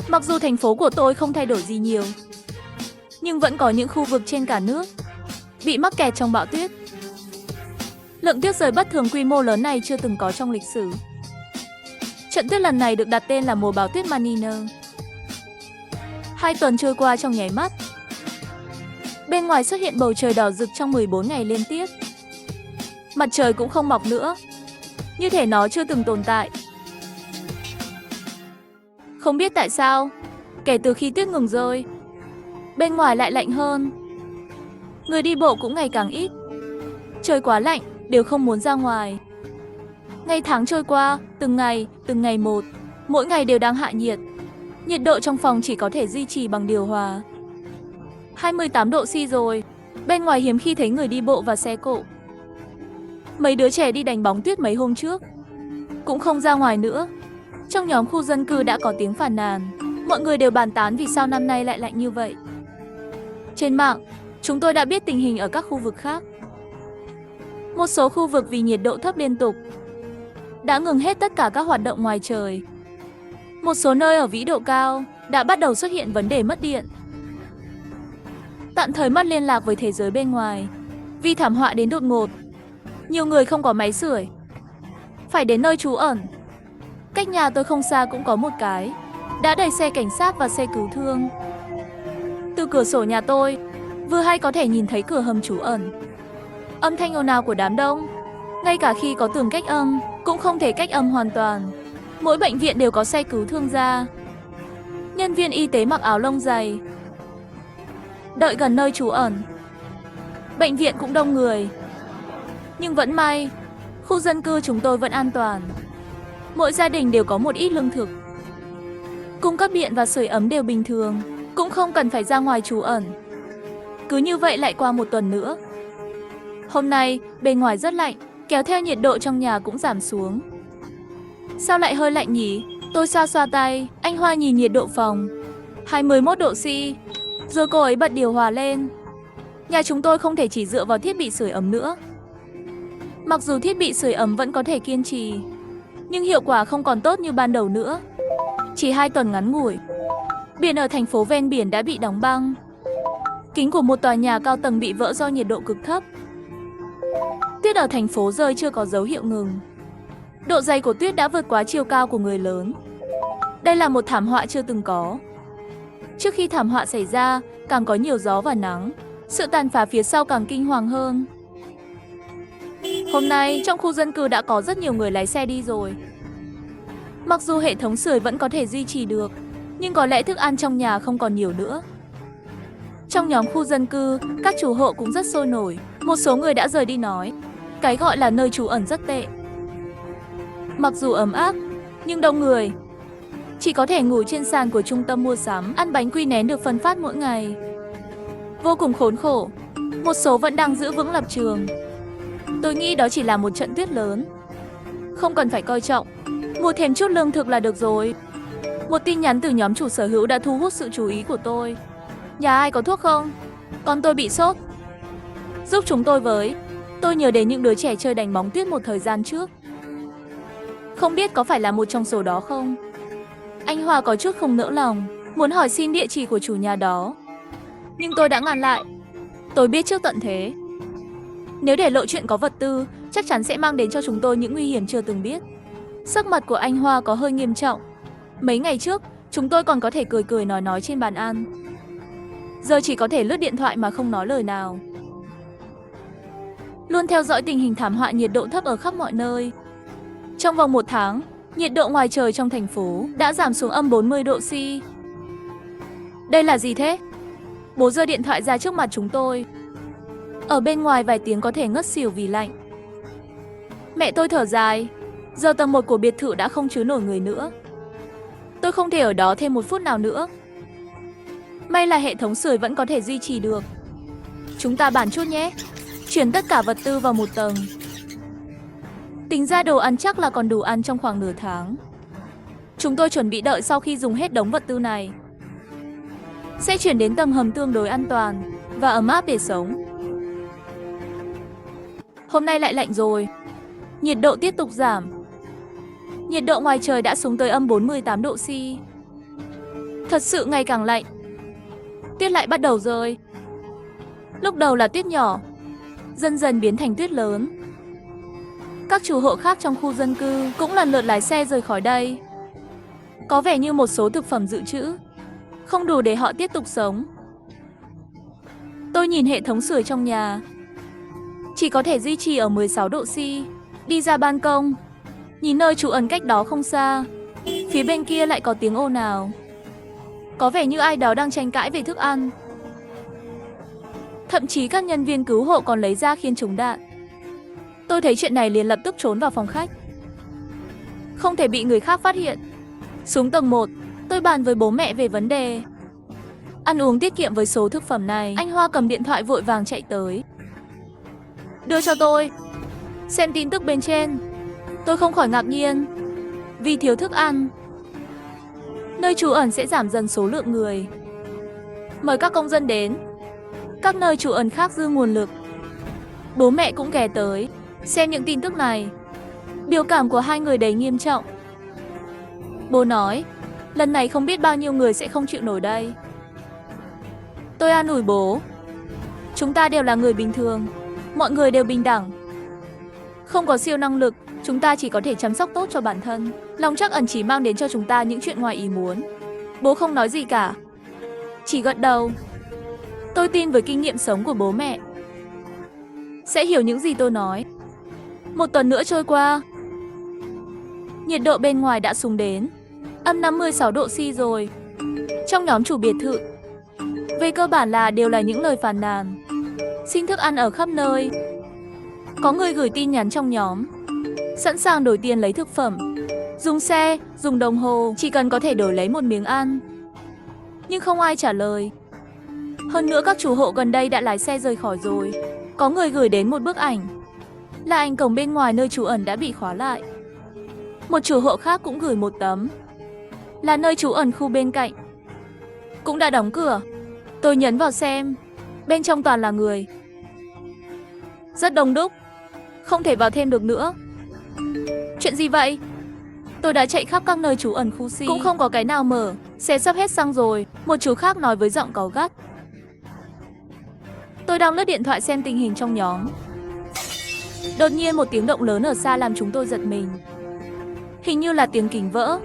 Mặc dù thành phố của tôi không thay đổi gì nhiều, nhưng vẫn có những khu vực trên cả nước bị mắc kẹt trong bão tuyết. Lượng tuyết rơi bất thường quy mô lớn này chưa từng có trong lịch sử. Trận tuyết lần này được đặt tên là mùa bão tuyết Manina. 2 tuần trôi qua trong nháy mắt. Bên ngoài xuất hiện bầu trời đỏ rực trong 14 ngày liên tiếp. Mặt trời cũng không mọc nữa, như thể nó chưa từng tồn tại. Không biết tại sao, kể từ khi tuyết ngừng rơi, bên ngoài lại lạnh hơn. Người đi bộ cũng ngày càng ít. Trời quá lạnh, đều không muốn ra ngoài. Ngày tháng trôi qua, từng ngày một, mỗi ngày đều đang hạ nhiệt. Nhiệt độ trong phòng chỉ có thể duy trì bằng điều hòa. 28 độ C rồi, bên ngoài hiếm khi thấy người đi bộ và xe cộ. Mấy đứa trẻ đi đánh bóng tuyết mấy hôm trước cũng không ra ngoài nữa. Trong nhóm khu dân cư đã có tiếng phàn nàn. Mọi người đều bàn tán vì sao năm nay lại lạnh như vậy. Trên mạng, chúng tôi đã biết tình hình ở các khu vực khác. Một số khu vực vì nhiệt độ thấp liên tục đã ngừng hết tất cả các hoạt động ngoài trời. Một số nơi ở vĩ độ cao đã bắt đầu xuất hiện vấn đề mất điện. Tạm thời mất liên lạc với thế giới bên ngoài vì thảm họa đến đột ngột. Nhiều người không có máy sưởi, phải đến nơi trú ẩn. Cách nhà tôi không xa cũng có một cái, đã đầy xe cảnh sát và xe cứu thương. Từ cửa sổ nhà tôi, vừa hay có thể nhìn thấy cửa hầm trú ẩn. Âm thanh ồn ào của đám đông, ngay cả khi có tường cách âm, cũng không thể cách âm hoàn toàn. Mỗi bệnh viện đều có xe cứu thương ra. Nhân viên y tế mặc áo lông dày, đợi gần nơi trú ẩn. Bệnh viện cũng đông người, nhưng vẫn may, khu dân cư chúng tôi vẫn an toàn. Mỗi gia đình đều có một ít lương thực. Cung cấp điện và sưởi ấm đều bình thường, cũng không cần phải ra ngoài trú ẩn. Cứ như vậy lại qua một tuần nữa. Hôm nay, bên ngoài rất lạnh, kéo theo nhiệt độ trong nhà cũng giảm xuống. Sao lại hơi lạnh nhỉ? Tôi xoa xoa tay, anh Hoa nhìn nhiệt độ phòng. 21 độ C. Rồi cô ấy bật điều hòa lên. Nhà chúng tôi không thể chỉ dựa vào thiết bị sưởi ấm nữa. Mặc dù thiết bị sưởi ấm vẫn có thể kiên trì, nhưng hiệu quả không còn tốt như ban đầu nữa. Chỉ 2 tuần ngắn ngủi, biển ở thành phố ven biển đã bị đóng băng. Kính của một tòa nhà cao tầng bị vỡ do nhiệt độ cực thấp. Tuyết ở thành phố rơi chưa có dấu hiệu ngừng. Độ dày của tuyết đã vượt quá chiều cao của người lớn. Đây là một thảm họa chưa từng có. Trước khi thảm họa xảy ra, càng có nhiều gió và nắng. Sự tàn phá phía sau càng kinh hoàng hơn. Hôm nay, trong khu dân cư đã có rất nhiều người lái xe đi rồi. Mặc dù hệ thống sưởi vẫn có thể duy trì được, nhưng có lẽ thức ăn trong nhà không còn nhiều nữa. Trong nhóm khu dân cư, các chủ hộ cũng rất sôi nổi. Một số người đã rời đi nói, cái gọi là nơi trú ẩn rất tệ. Mặc dù ấm áp, nhưng đông người. Chỉ có thể ngủ trên sàn của trung tâm mua sắm, ăn bánh quy nén được phân phát mỗi ngày. Vô cùng khốn khổ. Một số vẫn đang giữ vững lập trường. Tôi nghĩ đó chỉ là một trận tuyết lớn, không cần phải coi trọng. Mua thêm chút lương thực là được rồi. Một tin nhắn từ nhóm chủ sở hữu đã thu hút sự chú ý của tôi. Nhà ai có thuốc không? Con tôi bị sốt. Giúp chúng tôi với. Tôi nhớ đến những đứa trẻ chơi đánh bóng tuyết một thời gian trước. Không biết có phải là một trong số đó không? Anh Hoa có chút không nỡ lòng, muốn hỏi xin địa chỉ của chủ nhà đó. Nhưng tôi đã ngăn lại. Tôi biết trước tận thế, nếu để lộ chuyện có vật tư, chắc chắn sẽ mang đến cho chúng tôi những nguy hiểm chưa từng biết. Sắc mặt của anh Hoa có hơi nghiêm trọng. Mấy ngày trước, chúng tôi còn có thể cười cười nói trên bàn ăn. Giờ chỉ có thể lướt điện thoại mà không nói lời nào. Luôn theo dõi tình hình thảm họa nhiệt độ thấp ở khắp mọi nơi. Trong vòng 1 tháng, nhiệt độ ngoài trời trong thành phố đã giảm xuống âm 40 độ C. Đây là gì thế? Bố giơ điện thoại ra trước mặt chúng tôi. Ở bên ngoài vài tiếng có thể ngất xỉu vì lạnh. Mẹ tôi thở dài. Giờ tầng 1 của biệt thự đã không chứa nổi người nữa. Tôi không thể ở đó thêm 1 phút nào nữa. May là hệ thống sưởi vẫn có thể duy trì được. Chúng ta bàn chút nhé. Chuyển tất cả vật tư vào một tầng. Tính ra đồ ăn chắc là còn đủ ăn trong khoảng nửa tháng. Chúng tôi chuẩn bị đợi sau khi dùng hết đống vật tư này, sẽ chuyển đến tầng hầm tương đối an toàn và ấm áp để sống. Hôm nay lại lạnh rồi. Nhiệt độ tiếp tục giảm. Nhiệt độ ngoài trời đã xuống tới âm 48 độ C. Thật sự ngày càng lạnh. Tuyết lại bắt đầu rơi. Lúc đầu là tuyết nhỏ, dần dần biến thành tuyết lớn. Các chủ hộ khác trong khu dân cư cũng lần lượt lái xe rời khỏi đây. Có vẻ như một số thực phẩm dự trữ không đủ để họ tiếp tục sống. Tôi nhìn hệ thống sưởi trong nhà, chỉ có thể duy trì ở 16 độ C. Đi ra ban công, nhìn nơi trú ẩn cách đó không xa. Phía bên kia lại có tiếng ồn ào. Có vẻ như ai đó đang tranh cãi về thức ăn. Thậm chí các nhân viên cứu hộ còn lấy ra khiên chống đạn. Tôi thấy chuyện này liền lập tức trốn vào phòng khách, không thể bị người khác phát hiện. Xuống tầng 1, tôi bàn với bố mẹ về vấn đề ăn uống tiết kiệm với số thực phẩm này. Anh Hoa cầm điện thoại vội vàng chạy tới. Đưa cho tôi. Xem tin tức bên trên, tôi không khỏi ngạc nhiên. Vì thiếu thức ăn, nơi trú ẩn sẽ giảm dần số lượng người. Mời các công dân đến. Các nơi trú ẩn khác dư nguồn lực. Bố mẹ cũng ghé tới xem những tin tức này. Biểu cảm của hai người đầy nghiêm trọng. Bố nói, lần này không biết bao nhiêu người sẽ không chịu nổi đây. Tôi an ủi bố. Chúng ta đều là người bình thường, mọi người đều bình đẳng. Không có siêu năng lực, chúng ta chỉ có thể chăm sóc tốt cho bản thân. Lòng trắc ẩn chỉ mang đến cho chúng ta những chuyện ngoài ý muốn. Bố không nói gì cả, chỉ gật đầu. Tôi tin với kinh nghiệm sống của bố mẹ sẽ hiểu những gì tôi nói. Một tuần nữa trôi qua, nhiệt độ bên ngoài đã xuống đến âm 56 độ C rồi. Trong nhóm chủ biệt thự, về cơ bản là đều là những lời phàn nàn. Xin thức ăn ở khắp nơi. Có người gửi tin nhắn trong nhóm, sẵn sàng đổi tiền lấy thực phẩm. dùng xe, dùng đồng hồ, chỉ cần có thể đổi lấy một miếng ăn. Nhưng không ai trả lời. Hơn nữa các chủ hộ gần đây đã lái xe rời khỏi rồi. Có người gửi đến một bức ảnh, là ảnh cổng bên ngoài nơi trú ẩn đã bị khóa lại. Một chủ hộ khác cũng gửi một tấm, là nơi trú ẩn khu bên cạnh, cũng đã đóng cửa. Tôi nhấn vào xem, bên trong toàn là người. Rất đông đúc, không thể vào thêm được nữa. Chuyện gì vậy? Tôi đã chạy khắp các nơi trú ẩn khu C, cũng không có cái nào mở. Xe sắp hết xăng rồi, một chú khác nói với giọng cáu gắt. Tôi đang lướt điện thoại xem tình hình trong nhóm. Đột nhiên một tiếng động lớn ở xa làm chúng tôi giật mình. Hình như là tiếng kính vỡ.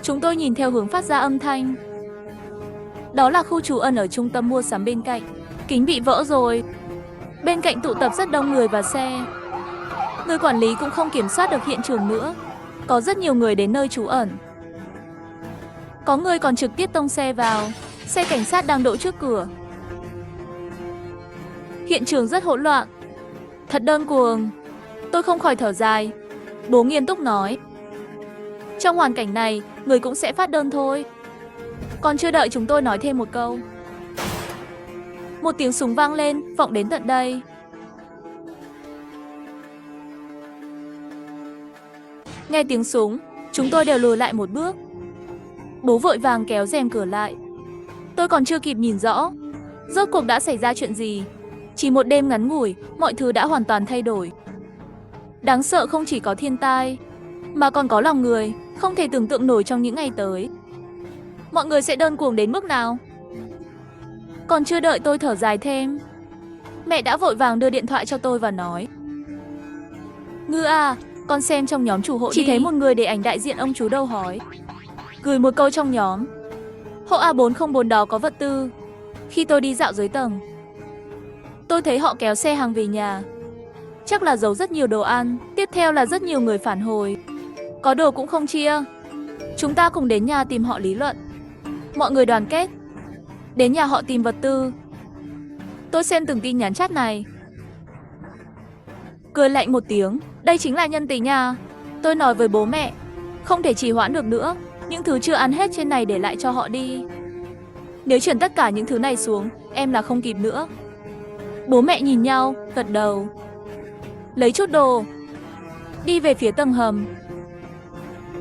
Chúng tôi nhìn theo hướng phát ra âm thanh. Đó là khu trú ẩn ở trung tâm mua sắm bên cạnh. Kính bị vỡ rồi. Bên cạnh tụ tập rất đông người và xe. Người quản lý cũng không kiểm soát được hiện trường nữa. Có rất nhiều người đến nơi trú ẩn. Có người còn trực tiếp tông xe vào. Xe cảnh sát đang đỗ trước cửa. Hiện trường rất hỗn loạn. Thật đơn cuồng. Tôi không khỏi thở dài. Bố nghiêm túc nói. Trong hoàn cảnh này, người cũng sẽ phát đơn thôi. Còn chưa đợi chúng tôi nói thêm một câu, một tiếng súng vang lên, vọng đến tận đây. Nghe tiếng súng, chúng tôi đều lùi lại một bước. Bố vội vàng kéo rèm cửa lại. Tôi còn chưa kịp nhìn rõ, rốt cuộc đã xảy ra chuyện gì. Chỉ một đêm ngắn ngủi, mọi thứ đã hoàn toàn thay đổi. Đáng sợ không chỉ có thiên tai, mà còn có lòng người, không thể tưởng tượng nổi trong những ngày tới. Mọi người sẽ đơn cuồng đến mức nào? Còn chưa đợi tôi thở dài thêm, mẹ đã vội vàng đưa điện thoại cho tôi và nói. Ngư à, con xem trong nhóm chủ hộ. Chỉ thấy một người để ảnh đại diện ông chú đầu hói. Gửi một câu trong nhóm. Hộ A404 đó có vật tư. Khi tôi đi dạo dưới tầng, tôi thấy họ kéo xe hàng về nhà. Chắc là giấu rất nhiều đồ ăn. Tiếp theo là rất nhiều người phản hồi. Có đồ cũng không chia. Chúng ta cùng đến nhà tìm họ lý luận. Mọi người đoàn kết, đến nhà họ tìm vật tư. Tôi xem từng tin nhắn chat này, cười lạnh một tiếng. Đây chính là nhân tình nha. Tôi nói với bố mẹ, không thể trì hoãn được nữa. Những thứ chưa ăn hết trên này để lại cho họ đi. Nếu chuyển tất cả những thứ này xuống, em là không kịp nữa. Bố mẹ nhìn nhau, gật đầu. Lấy chút đồ, đi về phía tầng hầm.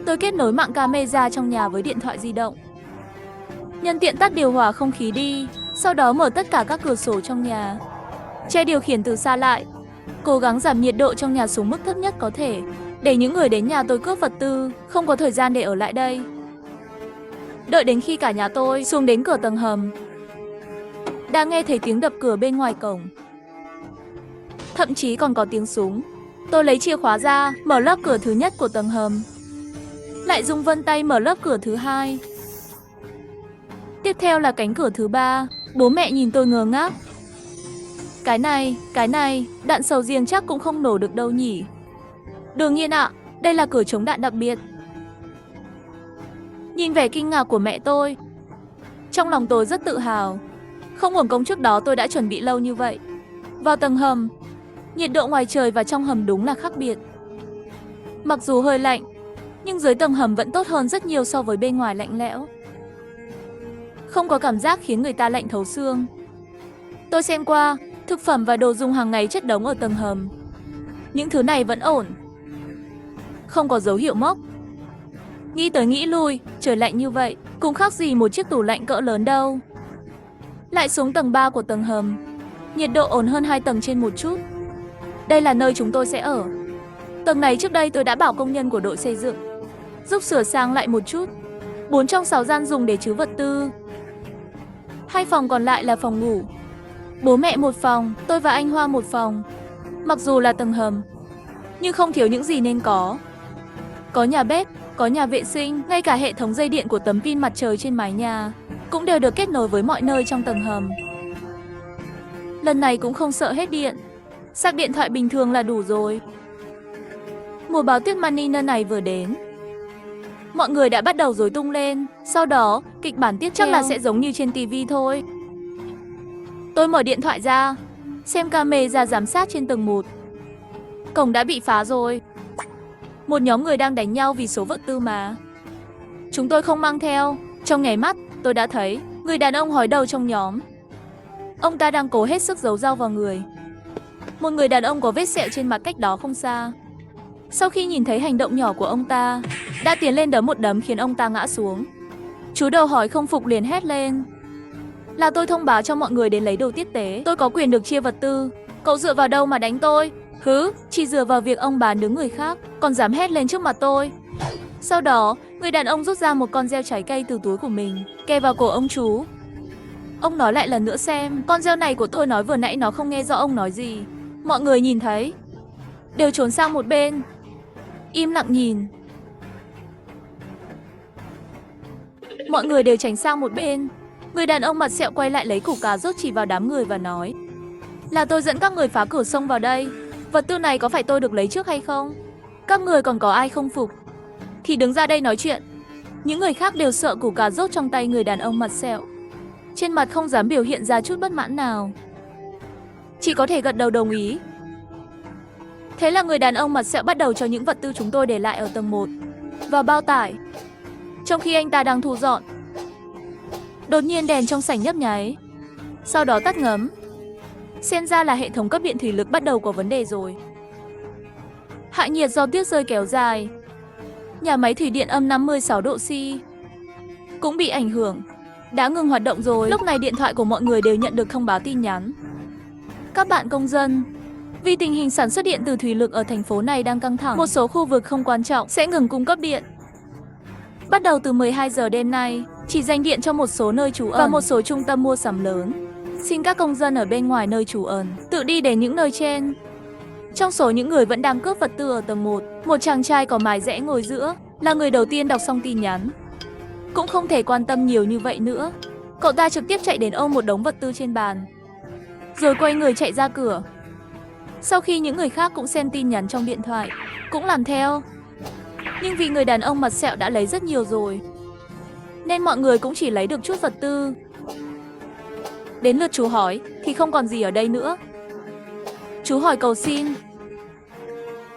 Tôi kết nối mạng camera trong nhà với điện thoại di động. Nhân tiện tắt điều hòa không khí đi, sau đó mở tất cả các cửa sổ trong nhà. Che điều khiển từ xa lại, cố gắng giảm nhiệt độ trong nhà xuống mức thấp nhất có thể, để những người đến nhà tôi cướp vật tư không có thời gian để ở lại đây. Đợi đến khi cả nhà tôi xuống đến cửa tầng hầm, đang nghe thấy tiếng đập cửa bên ngoài cổng. Thậm chí còn có tiếng súng. Tôi lấy chìa khóa ra, mở lớp cửa thứ nhất của tầng hầm. Lại dùng vân tay mở lớp cửa thứ hai. Tiếp theo là cánh cửa thứ ba. Bố mẹ nhìn tôi ngơ ngác. Cái này, đạn sầu riêng chắc cũng không nổ được đâu nhỉ. Đương nhiên ạ, đây là cửa chống đạn đặc biệt. Nhìn vẻ kinh ngạc của mẹ tôi, trong lòng tôi rất tự hào. Không uổng công trước đó tôi đã chuẩn bị lâu như vậy. Vào tầng hầm, nhiệt độ ngoài trời và trong hầm đúng là khác biệt. Mặc dù hơi lạnh, nhưng dưới tầng hầm vẫn tốt hơn rất nhiều so với bên ngoài lạnh lẽo. Không có cảm giác khiến người ta lạnh thấu xương. Tôi xem qua, thực phẩm và đồ dùng hàng ngày chất đống ở tầng hầm. Những thứ này vẫn ổn, không có dấu hiệu mốc. Nghĩ tới nghĩ lui, trời lạnh như vậy, cũng khác gì một chiếc tủ lạnh cỡ lớn đâu. Lại xuống tầng 3 của tầng hầm, nhiệt độ ổn hơn 2 tầng trên một chút. Đây là nơi chúng tôi sẽ ở. Tầng này trước đây tôi đã bảo công nhân của đội xây dựng giúp sửa sang lại một chút. 4 trong 6 gian dùng để trữ vật tư. 2 phòng còn lại là phòng ngủ. Bố mẹ một phòng, tôi và anh Hoa một phòng. Mặc dù là tầng hầm, nhưng không thiếu những gì nên có. Có nhà bếp, có nhà vệ sinh, ngay cả hệ thống dây điện của tấm pin mặt trời trên mái nhà cũng đều được kết nối với mọi nơi trong tầng hầm. Lần này cũng không sợ hết điện, sạc điện thoại bình thường là đủ rồi. Mùa báo tuyết Manila này vừa đến, mọi người đã bắt đầu rối tung lên. Sau đó, kịch bản tiếp chắc là sẽ giống như trên TV thôi. Tôi mở điện thoại ra, xem camera giám sát trên tầng 1. Cổng đã bị phá rồi. Một nhóm người đang đánh nhau vì số vật tư mà chúng tôi không mang theo. Trong nháy mắt, tôi đã thấy người đàn ông hói đầu trong nhóm. Ông ta đang cố hết sức giấu dao vào người. Một người đàn ông có vết sẹo trên mặt cách đó không xa. Sau khi nhìn thấy hành động nhỏ của ông ta, đã tiến lên đấm một đấm khiến ông ta ngã xuống. Chú đầu hói không phục liền hét lên. Là tôi thông báo cho mọi người đến lấy đồ tiếp tế. Tôi có quyền được chia vật tư. Cậu dựa vào đâu mà đánh tôi? Hứ, chỉ dựa vào việc ông bán đứng người khác, còn dám hét lên trước mặt tôi. Sau đó, người đàn ông rút ra một con gieo trái cây từ túi của mình, kề vào cổ ông chú. Ông nói lại lần nữa xem, con gieo này của tôi nói vừa nãy nó không nghe rõ ông nói gì. Mọi người nhìn thấy, đều trốn sang một bên, im lặng nhìn. Mọi người đều tránh sang một bên. Người đàn ông mặt sẹo quay lại lấy củ cà rốt chỉ vào đám người và nói. Là tôi dẫn các người phá cửa sông vào đây. Vật tư này có phải tôi được lấy trước hay không? Các người còn có ai không phục thì đứng ra đây nói chuyện. Những người khác đều sợ củ cà rốt trong tay người đàn ông mặt sẹo. Trên mặt không dám biểu hiện ra chút bất mãn nào, chỉ có thể gật đầu đồng ý. Thế là người đàn ông mặt sẹo bắt đầu cho những vật tư chúng tôi để lại ở tầng 1 vào bao tải. Trong khi anh ta đang thu dọn, đột nhiên đèn trong sảnh nhấp nháy, sau đó tắt ngấm. Xem ra là hệ thống cấp điện thủy lực bắt đầu có vấn đề rồi. Hạ nhiệt do tuyết rơi kéo dài, nhà máy thủy điện âm 56 độ C cũng bị ảnh hưởng, đã ngừng hoạt động rồi. Lúc này điện thoại của mọi người đều nhận được thông báo tin nhắn. Các bạn công dân, vì tình hình sản xuất điện từ thủy lực ở thành phố này đang căng thẳng, một số khu vực không quan trọng sẽ ngừng cung cấp điện. Bắt đầu từ 12 giờ đêm nay, chỉ dành điện cho một số nơi trú ẩn và một số trung tâm mua sắm lớn. Xin các công dân ở bên ngoài nơi trú ẩn tự đi đến những nơi trên. Trong số những người vẫn đang cướp vật tư ở tầng 1, một chàng trai có mái rẽ ngồi giữa, là người đầu tiên đọc xong tin nhắn. Cũng không thể quan tâm nhiều như vậy nữa. Cậu ta trực tiếp chạy đến ôm một đống vật tư trên bàn, rồi quay người chạy ra cửa. Sau khi những người khác cũng xem tin nhắn trong điện thoại, cũng làm theo. Nhưng vì người đàn ông mặt sẹo đã lấy rất nhiều rồi, nên mọi người cũng chỉ lấy được chút vật tư. Đến lượt chú hỏi thì không còn gì ở đây nữa. Chú hỏi cầu xin.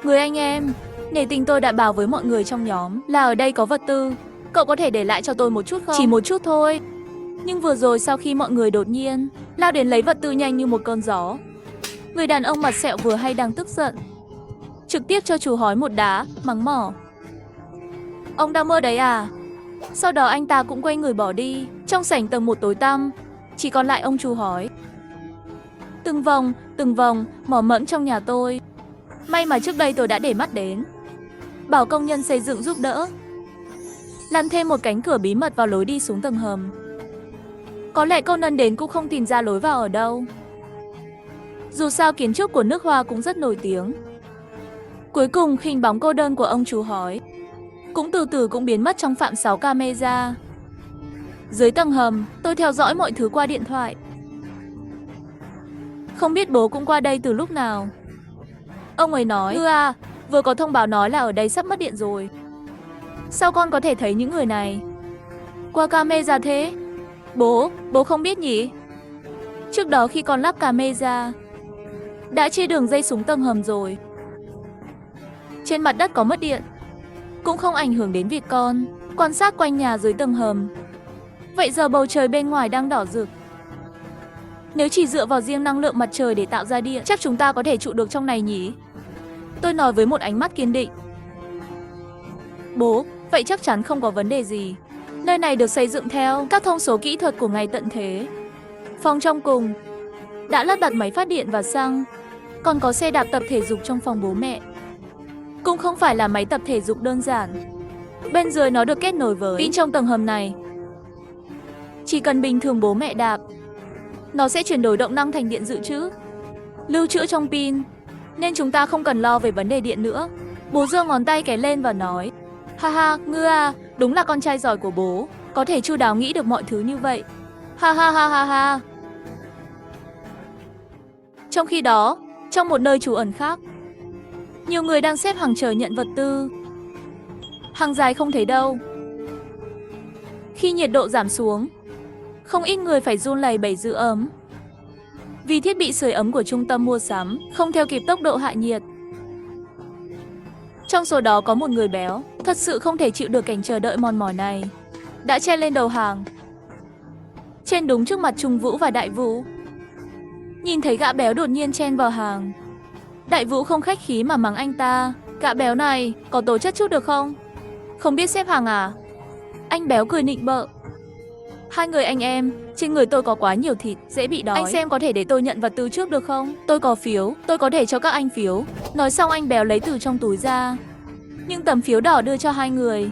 Người anh em, nể tình tôi đã bảo với mọi người trong nhóm là ở đây có vật tư. Cậu có thể để lại cho tôi một chút không? Chỉ một chút thôi. Nhưng vừa rồi sau khi mọi người đột nhiên lao đến lấy vật tư nhanh như một cơn gió, người đàn ông mặt sẹo vừa hay đang tức giận, trực tiếp cho chú hói một đá, mắng mỏ. Ông đang mơ đấy à? Sau đó anh ta cũng quay người bỏ đi. Trong sảnh tầng 1 tối tăm, chỉ còn lại ông chú hói. Từng vòng, mỏ mẫm trong nhà tôi. May mà trước đây tôi đã để mắt đến, bảo công nhân xây dựng giúp đỡ, làm thêm một cánh cửa bí mật vào lối đi xuống tầng hầm. Có lẽ cô Nân đến cũng không tìm ra lối vào ở đâu. Dù sao kiến trúc của nước Hoa cũng rất nổi tiếng. Cuối cùng hình bóng cô đơn của ông chú hói cũng từ từ cũng biến mất trong phạm 6 camera. Dưới tầng hầm, tôi theo dõi mọi thứ qua điện thoại. Không biết bố cũng qua đây từ lúc nào. Ông ấy nói, vừa có thông báo nói là ở đây sắp mất điện rồi. Sao con có thể thấy những người này qua camera thế? Bố không biết nhỉ? Trước đó khi con lắp camera, đã chia đường dây xuống tầng hầm rồi. Trên mặt đất có mất điện, cũng không ảnh hưởng đến việc con quan sát quanh nhà dưới tầng hầm. Vậy giờ bầu trời bên ngoài đang đỏ rực. Nếu chỉ dựa vào riêng năng lượng mặt trời để tạo ra điện, chắc chúng ta có thể trụ được trong này nhỉ? Tôi nói với một ánh mắt kiên định. Bố, vậy chắc chắn không có vấn đề gì. Nơi này được xây dựng theo các thông số kỹ thuật của ngày tận thế. Phòng trong cùng đã lắp đặt máy phát điện và xăng. Còn có xe đạp tập thể dục trong phòng bố mẹ. Cũng không phải là máy tập thể dục đơn giản. Bên dưới nó được kết nối với pin trong tầng hầm này. Chỉ cần bình thường bố mẹ đạp, nó sẽ chuyển đổi động năng thành điện dự trữ, lưu trữ trong pin. Nên chúng ta không cần lo về vấn đề điện nữa. Bố giơ ngón tay cái lên và nói, ha, Ngư à, đúng là con trai giỏi của bố, có thể chu đáo nghĩ được mọi thứ như vậy. Ha. Trong khi đó, trong một nơi trú ẩn khác, nhiều người đang xếp hàng chờ nhận vật tư. Hàng dài không thấy đâu. Khi nhiệt độ giảm xuống, không ít người phải run lẩy bẩy giữ ấm. Vì thiết bị sưởi ấm của trung tâm mua sắm không theo kịp tốc độ hạ nhiệt. Trong số đó có một người béo, thật sự không thể chịu được cảnh chờ đợi mòn mỏi này, đã chen lên đầu hàng. Chen đúng trước mặt Trung Vũ và Đại Vũ. Nhìn thấy gã béo đột nhiên chen vào hàng, Đại Vũ không khách khí mà mắng anh ta. Gã béo này, có tố chất chút được không? Không biết xếp hàng à? Anh béo cười nịnh bợ. Hai người anh em, trên người tôi có quá nhiều thịt, dễ bị đói. Anh xem có thể để tôi nhận vật tư trước được không? Tôi có phiếu, tôi có thể cho các anh phiếu. Nói xong anh béo lấy từ trong túi ra những tấm phiếu đỏ đưa cho hai người.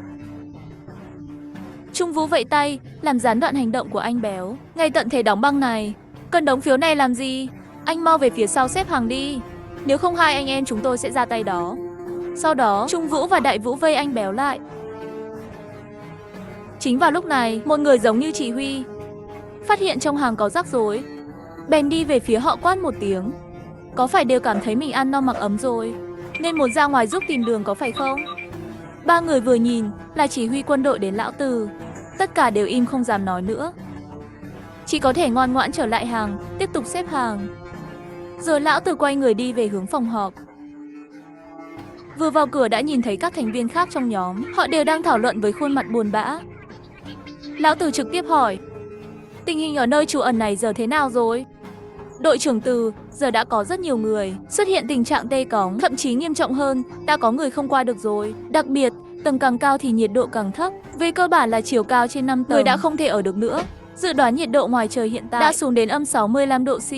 Trung Vũ vẫy tay, làm gián đoạn hành động của anh béo. Ngay tận thế đóng băng này, cần đống phiếu này làm gì? Anh mau về phía sau xếp hàng đi. Nếu không hai anh em chúng tôi sẽ ra tay đó. Sau đó, Trung Vũ và Đại Vũ vây anh béo lại. Chính vào lúc này, một người giống như chỉ huy phát hiện trong hàng có rắc rối, bèn đi về phía họ quát một tiếng. Có phải đều cảm thấy mình ăn no mặc ấm rồi, nên muốn ra ngoài giúp tìm đường có phải không? Ba người vừa nhìn là chỉ huy quân đội đến Lão Từ, tất cả đều im không dám nói nữa. Chỉ có thể ngoan ngoãn trở lại hàng, tiếp tục xếp hàng. Rồi Lão Từ quay người đi về hướng phòng họp. Vừa vào cửa đã nhìn thấy các thành viên khác trong nhóm, họ đều đang thảo luận với khuôn mặt buồn bã. Lão Từ trực tiếp hỏi, tình hình ở nơi trú ẩn này giờ thế nào rồi? Đội trưởng Từ, giờ đã có rất nhiều người xuất hiện tình trạng tê cóng, thậm chí nghiêm trọng hơn, đã có người không qua được rồi. Đặc biệt, tầng càng cao thì nhiệt độ càng thấp, về cơ bản là chiều cao trên 5 tầng, người đã không thể ở được nữa. Dự đoán nhiệt độ ngoài trời hiện tại đã xuống đến âm 65 độ C.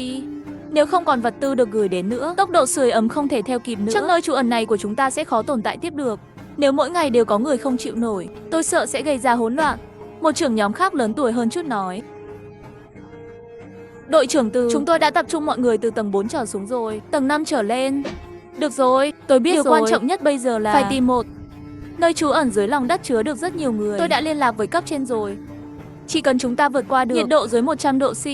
Nếu không còn vật tư được gửi đến nữa, tốc độ sưởi ấm không thể theo kịp nữa. Chắc nơi trú ẩn này của chúng ta sẽ khó tồn tại tiếp được. Nếu mỗi ngày đều có người không chịu nổi, tôi sợ sẽ gây ra hỗn loạn. Một trưởng nhóm khác lớn tuổi hơn chút nói. Đội trưởng Từ, chúng tôi đã tập trung mọi người từ tầng 4 trở xuống rồi, tầng 5 trở lên. Được rồi, tôi biết rồi. Điều quan trọng nhất bây giờ là phải tìm một nơi trú ẩn dưới lòng đất chứa được rất nhiều người. Tôi đã liên lạc với cấp trên rồi. Chỉ cần chúng ta vượt qua được nhiệt độ dưới 100 độ C,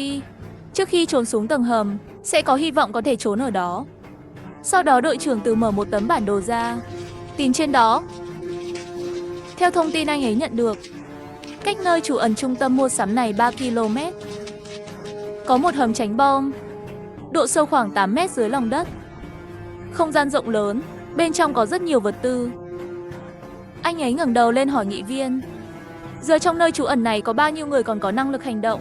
trước khi trốn xuống tầng hầm, sẽ có hy vọng có thể trốn ở đó. Sau đó đội trưởng Từ mở một tấm bản đồ ra, tìm trên đó. Theo thông tin anh ấy nhận được, cách nơi trú ẩn trung tâm mua sắm này 3 km, có một hầm tránh bom, độ sâu khoảng 8 mét dưới lòng đất. Không gian rộng lớn, bên trong có rất nhiều vật tư. Anh ấy ngẩng đầu lên hỏi nghị viên, giờ trong nơi trú ẩn này có bao nhiêu người còn có năng lực hành động?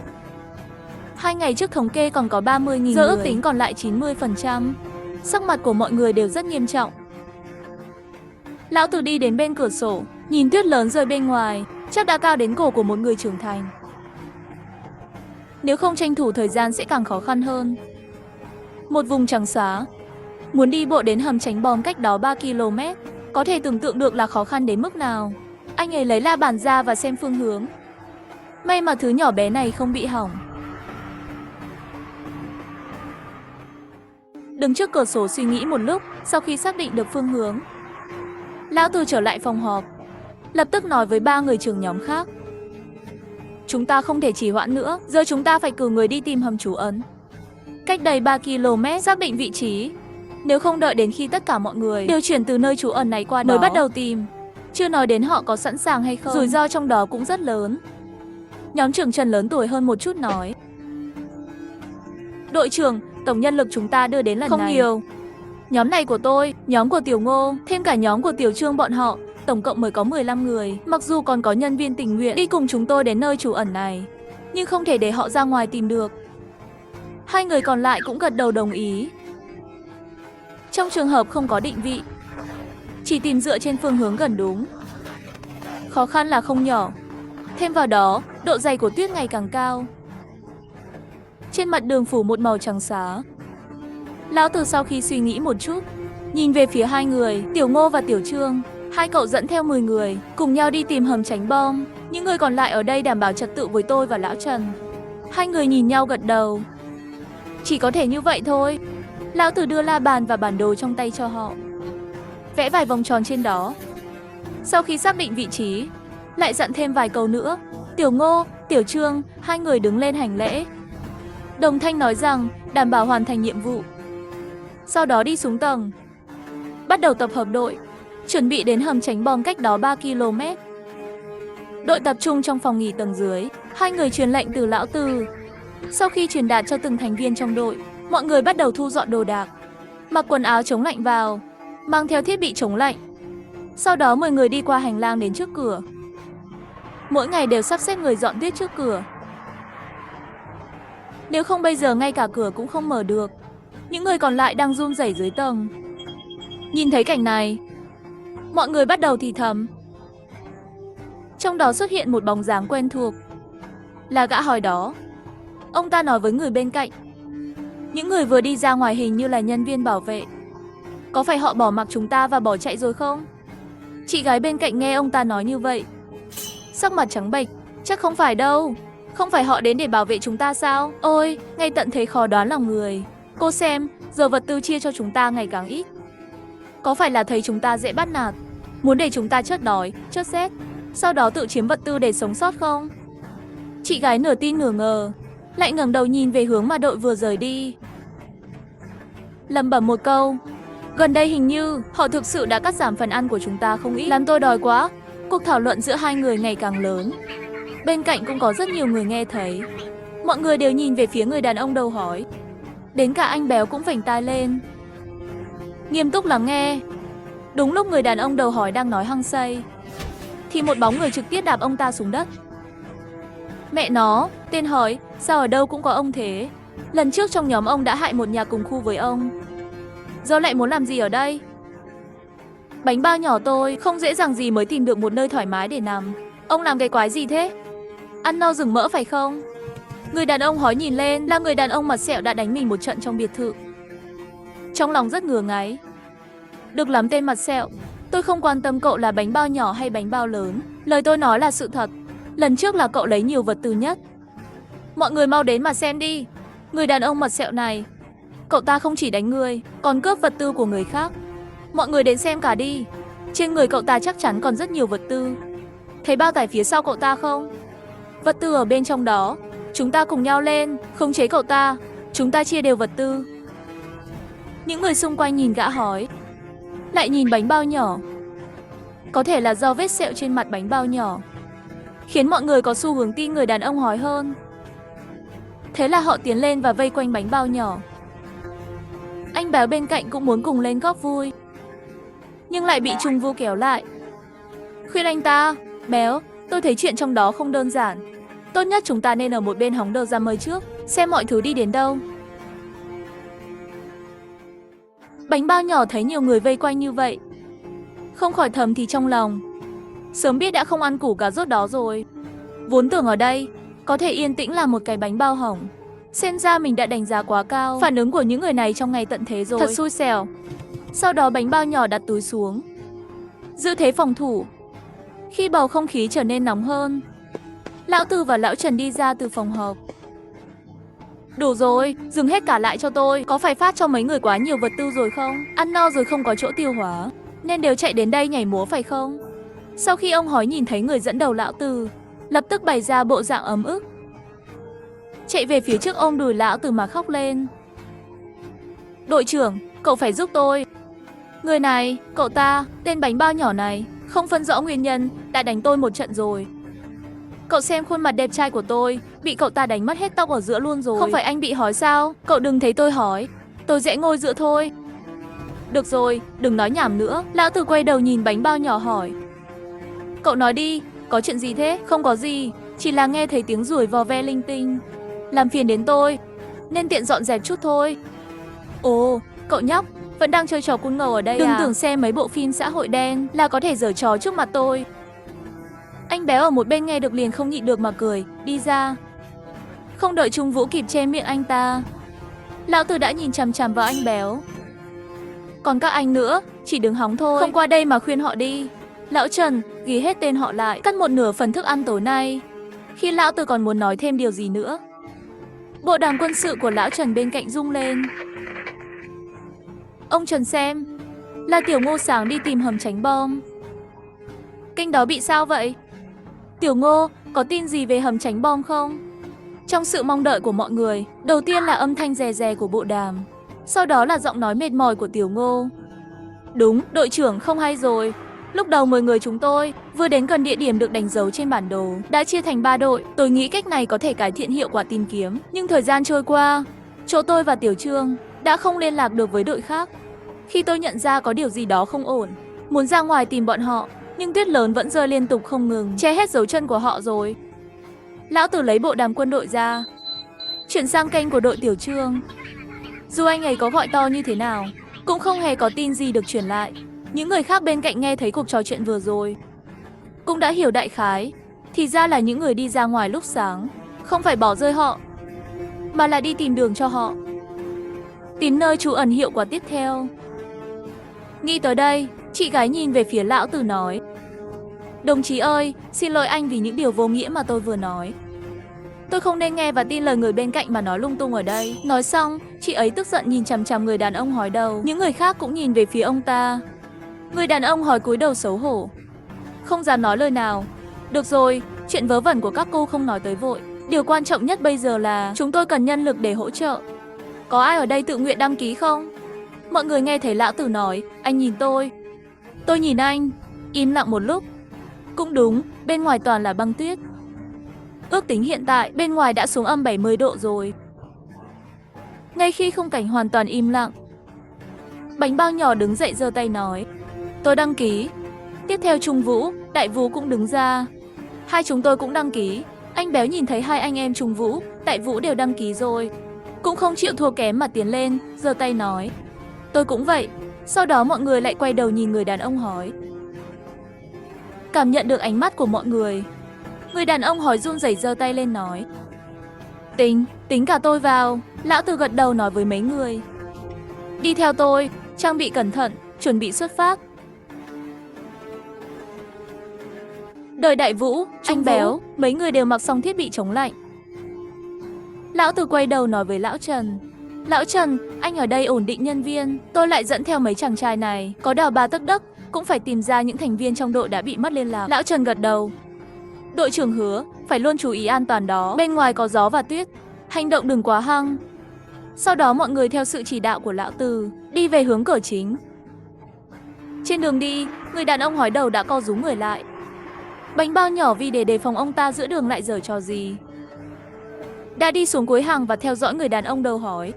2 ngày trước thống kê còn có 30.000 người, giờ ước tính còn lại 90%. Sắc mặt của mọi người đều rất nghiêm trọng. Lão Từ đi đến bên cửa sổ, nhìn tuyết lớn rơi bên ngoài, chắc đã cao đến cổ của một người trưởng thành. Nếu không tranh thủ thời gian sẽ càng khó khăn hơn. Một vùng trắng xóa, muốn đi bộ đến hầm tránh bom cách đó 3 km, có thể tưởng tượng được là khó khăn đến mức nào. Anh ấy lấy la bàn ra và xem phương hướng. May mà thứ nhỏ bé này không bị hỏng. Đứng trước cửa sổ suy nghĩ một lúc, sau khi xác định được phương hướng, Lão Từ trở lại phòng họp, lập tức nói với 3 người trưởng nhóm khác. Chúng ta không thể trì hoãn nữa, giờ chúng ta phải cử người đi tìm hầm trú ẩn. Cách đây 3 km, xác định vị trí. Nếu không đợi đến khi tất cả mọi người đều chuyển từ nơi trú ẩn này qua đó mới bắt đầu tìm, chưa nói đến họ có sẵn sàng hay không, rủi ro trong đó cũng rất lớn. Nhóm trưởng Trần lớn tuổi hơn một chút nói. Đội trưởng, tổng nhân lực chúng ta đưa đến lần này không nhiều. Nhóm này của tôi, nhóm của Tiểu Ngô, thêm cả nhóm của Tiểu Trương bọn họ, tổng cộng mới có 15 người. Mặc dù còn có nhân viên tình nguyện đi cùng chúng tôi đến nơi trú ẩn này, nhưng không thể để họ ra ngoài tìm được. 2 người còn lại cũng gật đầu đồng ý. Trong trường hợp không có định vị, chỉ tìm dựa trên phương hướng gần đúng, khó khăn là không nhỏ. Thêm vào đó, độ dày của tuyết ngày càng cao. Trên mặt đường phủ một màu trắng xóa. Lão Từ sau khi suy nghĩ một chút, nhìn về phía 2 người, Tiểu Ngô và Tiểu Trương. 2 cậu dẫn theo 10 người, cùng nhau đi tìm hầm tránh bom. Những người còn lại ở đây đảm bảo trật tự với tôi và Lão Trần. 2 người nhìn nhau gật đầu. Chỉ có thể như vậy thôi. Lão Từ đưa la bàn và bản đồ trong tay cho họ, vẽ vài vòng tròn trên đó. Sau khi xác định vị trí, lại dặn thêm vài câu nữa. Tiểu Ngô, Tiểu Trương, 2 người đứng lên hành lễ, đồng thanh nói rằng đảm bảo hoàn thành nhiệm vụ. Sau đó đi xuống tầng, bắt đầu tập hợp đội, chuẩn bị đến hầm tránh bom cách đó 3 km. Đội tập trung trong phòng nghỉ tầng dưới. 2 người truyền lệnh từ Lão Từ. Sau khi truyền đạt cho từng thành viên trong đội, mọi người bắt đầu thu dọn đồ đạc, mặc quần áo chống lạnh vào, mang theo thiết bị chống lạnh. Sau đó 10 người đi qua hành lang đến trước cửa. Mỗi ngày đều sắp xếp người dọn tuyết trước cửa. Nếu không bây giờ ngay cả cửa cũng không mở được. Những người còn lại đang run rẩy dưới tầng. Nhìn thấy cảnh này, mọi người bắt đầu thì thầm. Trong đó xuất hiện một bóng dáng quen thuộc. Là gã hỏi đó. Ông ta nói với người bên cạnh. Những người vừa đi ra ngoài hình như là nhân viên bảo vệ. Có phải họ bỏ mặc chúng ta và bỏ chạy rồi không? Chị gái bên cạnh nghe ông ta nói như vậy, sắc mặt trắng bệch. Chắc không phải đâu. Không phải họ đến để bảo vệ chúng ta sao? Ôi, ngay tận thế khó đoán lòng người. Cô xem, giờ vật tư chia cho chúng ta ngày càng ít. Có phải là thấy chúng ta dễ bắt nạt, muốn để chúng ta chết đói, chết rét, sau đó tự chiếm vật tư để sống sót không? Chị gái nửa tin nửa ngờ, lại ngẩng đầu nhìn về hướng mà đội vừa rời đi. Lẩm bẩm một câu. Gần đây hình như họ thực sự đã cắt giảm phần ăn của chúng ta không ít. Làm tôi đói quá. Cuộc thảo luận giữa hai người ngày càng lớn. Bên cạnh cũng có rất nhiều người nghe thấy. Mọi người đều nhìn về phía người đàn ông đầu hói. Đến cả anh béo cũng phành tai lên, nghiêm túc lắng nghe. Đúng lúc người đàn ông đầu hói đang nói hăng say, thì một bóng người trực tiếp đạp ông ta xuống đất. Mẹ nó, tên hói, sao ở đâu cũng có ông thế? Lần trước trong nhóm ông đã hại một nhà cùng khu với ông. Giờ lại muốn làm gì ở đây? Bánh bao nhỏ tôi không dễ dàng gì mới tìm được một nơi thoải mái để nằm. Ông làm cái quái gì thế? Ăn no rừng mỡ phải không? Người đàn ông hói nhìn lên là người đàn ông mặt sẹo đã đánh mình một trận trong biệt thự. Trong lòng rất ngứa ngáy. Được lắm tên mặt sẹo, tôi không quan tâm cậu là bánh bao nhỏ hay bánh bao lớn. Lời tôi nói là sự thật. Lần trước là cậu lấy nhiều vật tư nhất. Mọi người mau đến mà xem đi. Người đàn ông mặt sẹo này, cậu ta không chỉ đánh người, còn cướp vật tư của người khác. Mọi người đến xem cả đi. Trên người cậu ta chắc chắn còn rất nhiều vật tư. Thấy bao tải phía sau cậu ta không? Vật tư ở bên trong đó. Chúng ta cùng nhau lên, khống chế cậu ta. Chúng ta chia đều vật tư. Những người xung quanh nhìn gã hói, lại nhìn bánh bao nhỏ. Có thể là do vết sẹo trên mặt bánh bao nhỏ, khiến mọi người có xu hướng tin người đàn ông hói hơn. Thế là họ tiến lên và vây quanh bánh bao nhỏ. Anh béo bên cạnh cũng muốn cùng lên góp vui, nhưng lại bị Trung Vu kéo lại. Khuyên anh ta, béo, tôi thấy chuyện trong đó không đơn giản. Tốt nhất chúng ta nên ở một bên hóng đầu ra mời trước, xem mọi thứ đi đến đâu. Bánh bao nhỏ thấy nhiều người vây quanh như vậy, không khỏi thầm thì trong lòng. Sớm biết đã không ăn củ cà rốt đó rồi. Vốn tưởng ở đây có thể yên tĩnh làm một cái bánh bao hỏng. Xem ra mình đã đánh giá quá cao phản ứng của những người này trong ngày tận thế rồi. Thật xui xẻo. Sau đó bánh bao nhỏ đặt túi xuống, giữ thế phòng thủ. Khi bầu không khí trở nên nóng hơn, Lão Từ và Lão Trần đi ra từ phòng họp. Đủ rồi, dừng hết cả lại cho tôi. Có phải phát cho mấy người quá nhiều vật tư rồi không? Ăn no rồi không có chỗ tiêu hóa, nên đều chạy đến đây nhảy múa phải không? Sau khi ông hói nhìn thấy người dẫn đầu Lão Từ, lập tức bày ra bộ dạng ấm ức, chạy về phía trước ôm đùi Lão Từ mà khóc lên. Đội trưởng, cậu phải giúp tôi. Người này, cậu ta, tên bánh bao nhỏ này, không phân rõ nguyên nhân, đã đánh tôi một trận rồi. Cậu xem khuôn mặt đẹp trai của tôi, bị cậu ta đánh mất hết tóc ở giữa luôn rồi. Không phải anh bị hói sao? Cậu đừng thấy tôi hói, tôi dễ ngồi giữa thôi. Được rồi, đừng nói nhảm nữa. Lão Từ quay đầu nhìn bánh bao nhỏ hỏi. Cậu nói đi, có chuyện gì thế? Không có gì, chỉ là nghe thấy tiếng ruồi vò ve linh tinh, làm phiền đến tôi, nên tiện dọn dẹp chút thôi. Ồ, cậu nhóc, vẫn đang chơi trò cún ngầu ở đây. Đừng tưởng xem mấy bộ phim xã hội đen là có thể giở trò trước mặt tôi. Anh béo ở một bên nghe được liền không nhịn được mà cười, đi ra. Không đợi Trung Vũ kịp che miệng anh ta, Lão Từ đã nhìn chằm chằm vào anh béo. Còn các anh nữa, chỉ đứng hóng thôi, không qua đây mà khuyên họ đi. Lão Trần ghi hết tên họ lại, cắt một nửa phần thức ăn tối nay. Khi Lão Từ còn muốn nói thêm điều gì nữa, bộ đàm quân sự của Lão Trần bên cạnh rung lên. Ông Trần xem, là Tiểu Ngô sáng đi tìm hầm tránh bom. Kênh đó bị sao vậy? Tiểu Ngô, có tin gì về hầm tránh bom không? Trong sự mong đợi của mọi người, đầu tiên là âm thanh rè rè của bộ đàm, sau đó là giọng nói mệt mỏi của Tiểu Ngô. Đúng, đội trưởng không hay rồi. Lúc đầu 10 người chúng tôi vừa đến gần địa điểm được đánh dấu trên bản đồ, đã chia thành 3 đội. Tôi nghĩ cách này có thể cải thiện hiệu quả tìm kiếm. Nhưng thời gian trôi qua, chỗ tôi và Tiểu Trương đã không liên lạc được với đội khác. Khi tôi nhận ra có điều gì đó không ổn, muốn ra ngoài tìm bọn họ, nhưng tuyết lớn vẫn rơi liên tục không ngừng, che hết dấu chân của họ rồi. Lão Tử lấy bộ đàm quân đội ra, chuyển sang kênh của đội Tiểu Trương. Dù anh ấy có gọi to như thế nào, cũng không hề có tin gì được truyền lại. Những người khác bên cạnh nghe thấy cuộc trò chuyện vừa rồi cũng đã hiểu đại khái. Thì ra là những người đi ra ngoài lúc sáng không phải bỏ rơi họ, mà là đi tìm đường cho họ, tìm nơi trú ẩn hiệu quả tiếp theo. Nghĩ tới đây, chị gái nhìn về phía Lão Tử nói: Đồng chí ơi, xin lỗi anh vì những điều vô nghĩa mà tôi vừa nói. Tôi không nên nghe và tin lời người bên cạnh mà nói lung tung ở đây. Nói xong, chị ấy tức giận nhìn chằm chằm người đàn ông hói đầu. Những người khác cũng nhìn về phía ông ta. Người đàn ông hói cúi đầu xấu hổ, không dám nói lời nào. Được rồi, chuyện vớ vẩn của các cô không nói tới vội. Điều quan trọng nhất bây giờ là chúng tôi cần nhân lực để hỗ trợ. Có ai ở đây tự nguyện đăng ký không? Mọi người nghe thấy Lão Tử nói, anh nhìn tôi nhìn anh. Im lặng một lúc. Cũng đúng, bên ngoài toàn là băng tuyết. Ước tính hiện tại bên ngoài đã xuống âm 70 độ rồi. Ngay khi khung cảnh hoàn toàn im lặng, bánh bao nhỏ đứng dậy giơ tay nói: Tôi đăng ký. Tiếp theo Trung Vũ, Đại Vũ cũng đứng ra. Hai chúng tôi cũng đăng ký. Anh Béo nhìn thấy hai anh em Trung Vũ, Đại Vũ đều đăng ký rồi, cũng không chịu thua kém mà tiến lên, giơ tay nói: Tôi cũng vậy. Sau đó mọi người lại quay đầu nhìn người đàn ông hói. Cảm nhận được ánh mắt của mọi người, người đàn ông hói run rẩy giơ tay lên nói: Tính cả tôi vào. Lão Tử gật đầu nói với mấy người: Đi theo tôi, trang bị cẩn thận, chuẩn bị xuất phát. Đợi Đại Vũ, anh Béo, mấy người đều mặc xong thiết bị chống lạnh. Lão Tử quay đầu nói với Lão Trần: Lão Trần, anh ở đây ổn định nhân viên, tôi lại dẫn theo mấy chàng trai này, có đào ba tấc đất, cũng phải tìm ra những thành viên trong đội đã bị mất liên lạc. Lão Trần gật đầu: Đội trưởng hứa, phải luôn chú ý an toàn đó, bên ngoài có gió và tuyết, hành động đừng quá hăng. Sau đó mọi người theo sự chỉ đạo của Lão Tử, đi về hướng cửa chính. Trên đường đi, người đàn ông hói đầu đã co rúm người lại. Bánh bao nhỏ vì để đề phòng ông ta giữa đường lại giở trò gì, đã đi xuống cuối hàng và theo dõi người đàn ông đầu hói.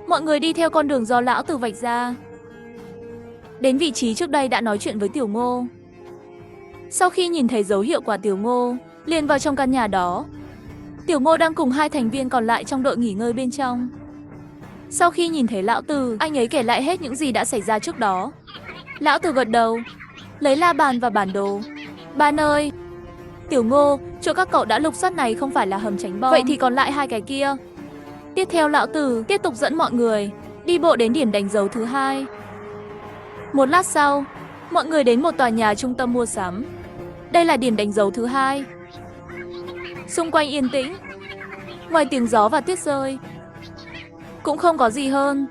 Mọi người đi theo con đường do Lão Tử vạch ra, đến vị trí trước đây đã nói chuyện với Tiểu Ngô. Sau khi nhìn thấy dấu hiệu của Tiểu Ngô, liền vào trong căn nhà đó. Tiểu Ngô đang cùng hai thành viên còn lại trong đội nghỉ ngơi bên trong. Sau khi nhìn thấy Lão Tử, anh ấy kể lại hết những gì đã xảy ra trước đó. Lão Tử gật đầu, lấy la bàn và bản đồ. Ban ơi, Tiểu Ngô, chỗ các cậu đã lục soát này không phải là hầm tránh bom. Vậy thì còn lại hai cái kia. Tiếp theo Lão Tử tiếp tục dẫn mọi người đi bộ đến điểm đánh dấu thứ hai. Một lát sau, mọi người đến một tòa nhà trung tâm mua sắm. Đây là điểm đánh dấu thứ hai. Xung quanh yên tĩnh, ngoài tiếng gió và tuyết rơi, cũng không có gì hơn.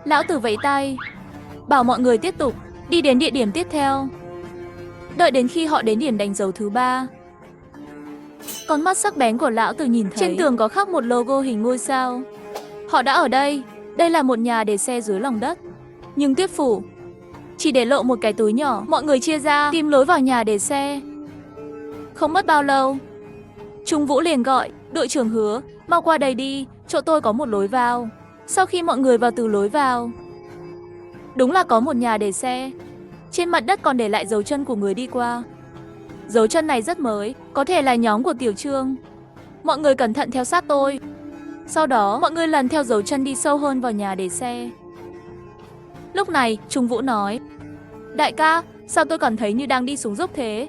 Lão Tử vẫy tay, bảo mọi người tiếp tục đi đến địa điểm tiếp theo. Đợi đến khi họ đến điểm đánh dấu thứ ba, con mắt sắc bén của Lão Tử nhìn thấy trên tường có khắc một logo hình ngôi sao. Họ đã ở đây. Đây là một nhà để xe dưới lòng đất, nhưng tuyết phủ, chỉ để lộ một cái túi nhỏ. Mọi người chia ra tìm lối vào nhà để xe. Không mất bao lâu, Trung Vũ liền gọi: Đội trưởng Hứa, mau qua đây đi, chỗ tôi có một lối vào. Sau khi mọi người vào từ lối vào, đúng là có một nhà để xe. Trên mặt đất còn để lại dấu chân của người đi qua. Dấu chân này rất mới, có thể là nhóm của Tiểu Trương. Mọi người cẩn thận theo sát tôi. Sau đó, mọi người lần theo dấu chân đi sâu hơn vào nhà để xe. Lúc này, Trung Vũ nói: Đại ca, sao tôi cảm thấy như đang đi xuống dốc thế?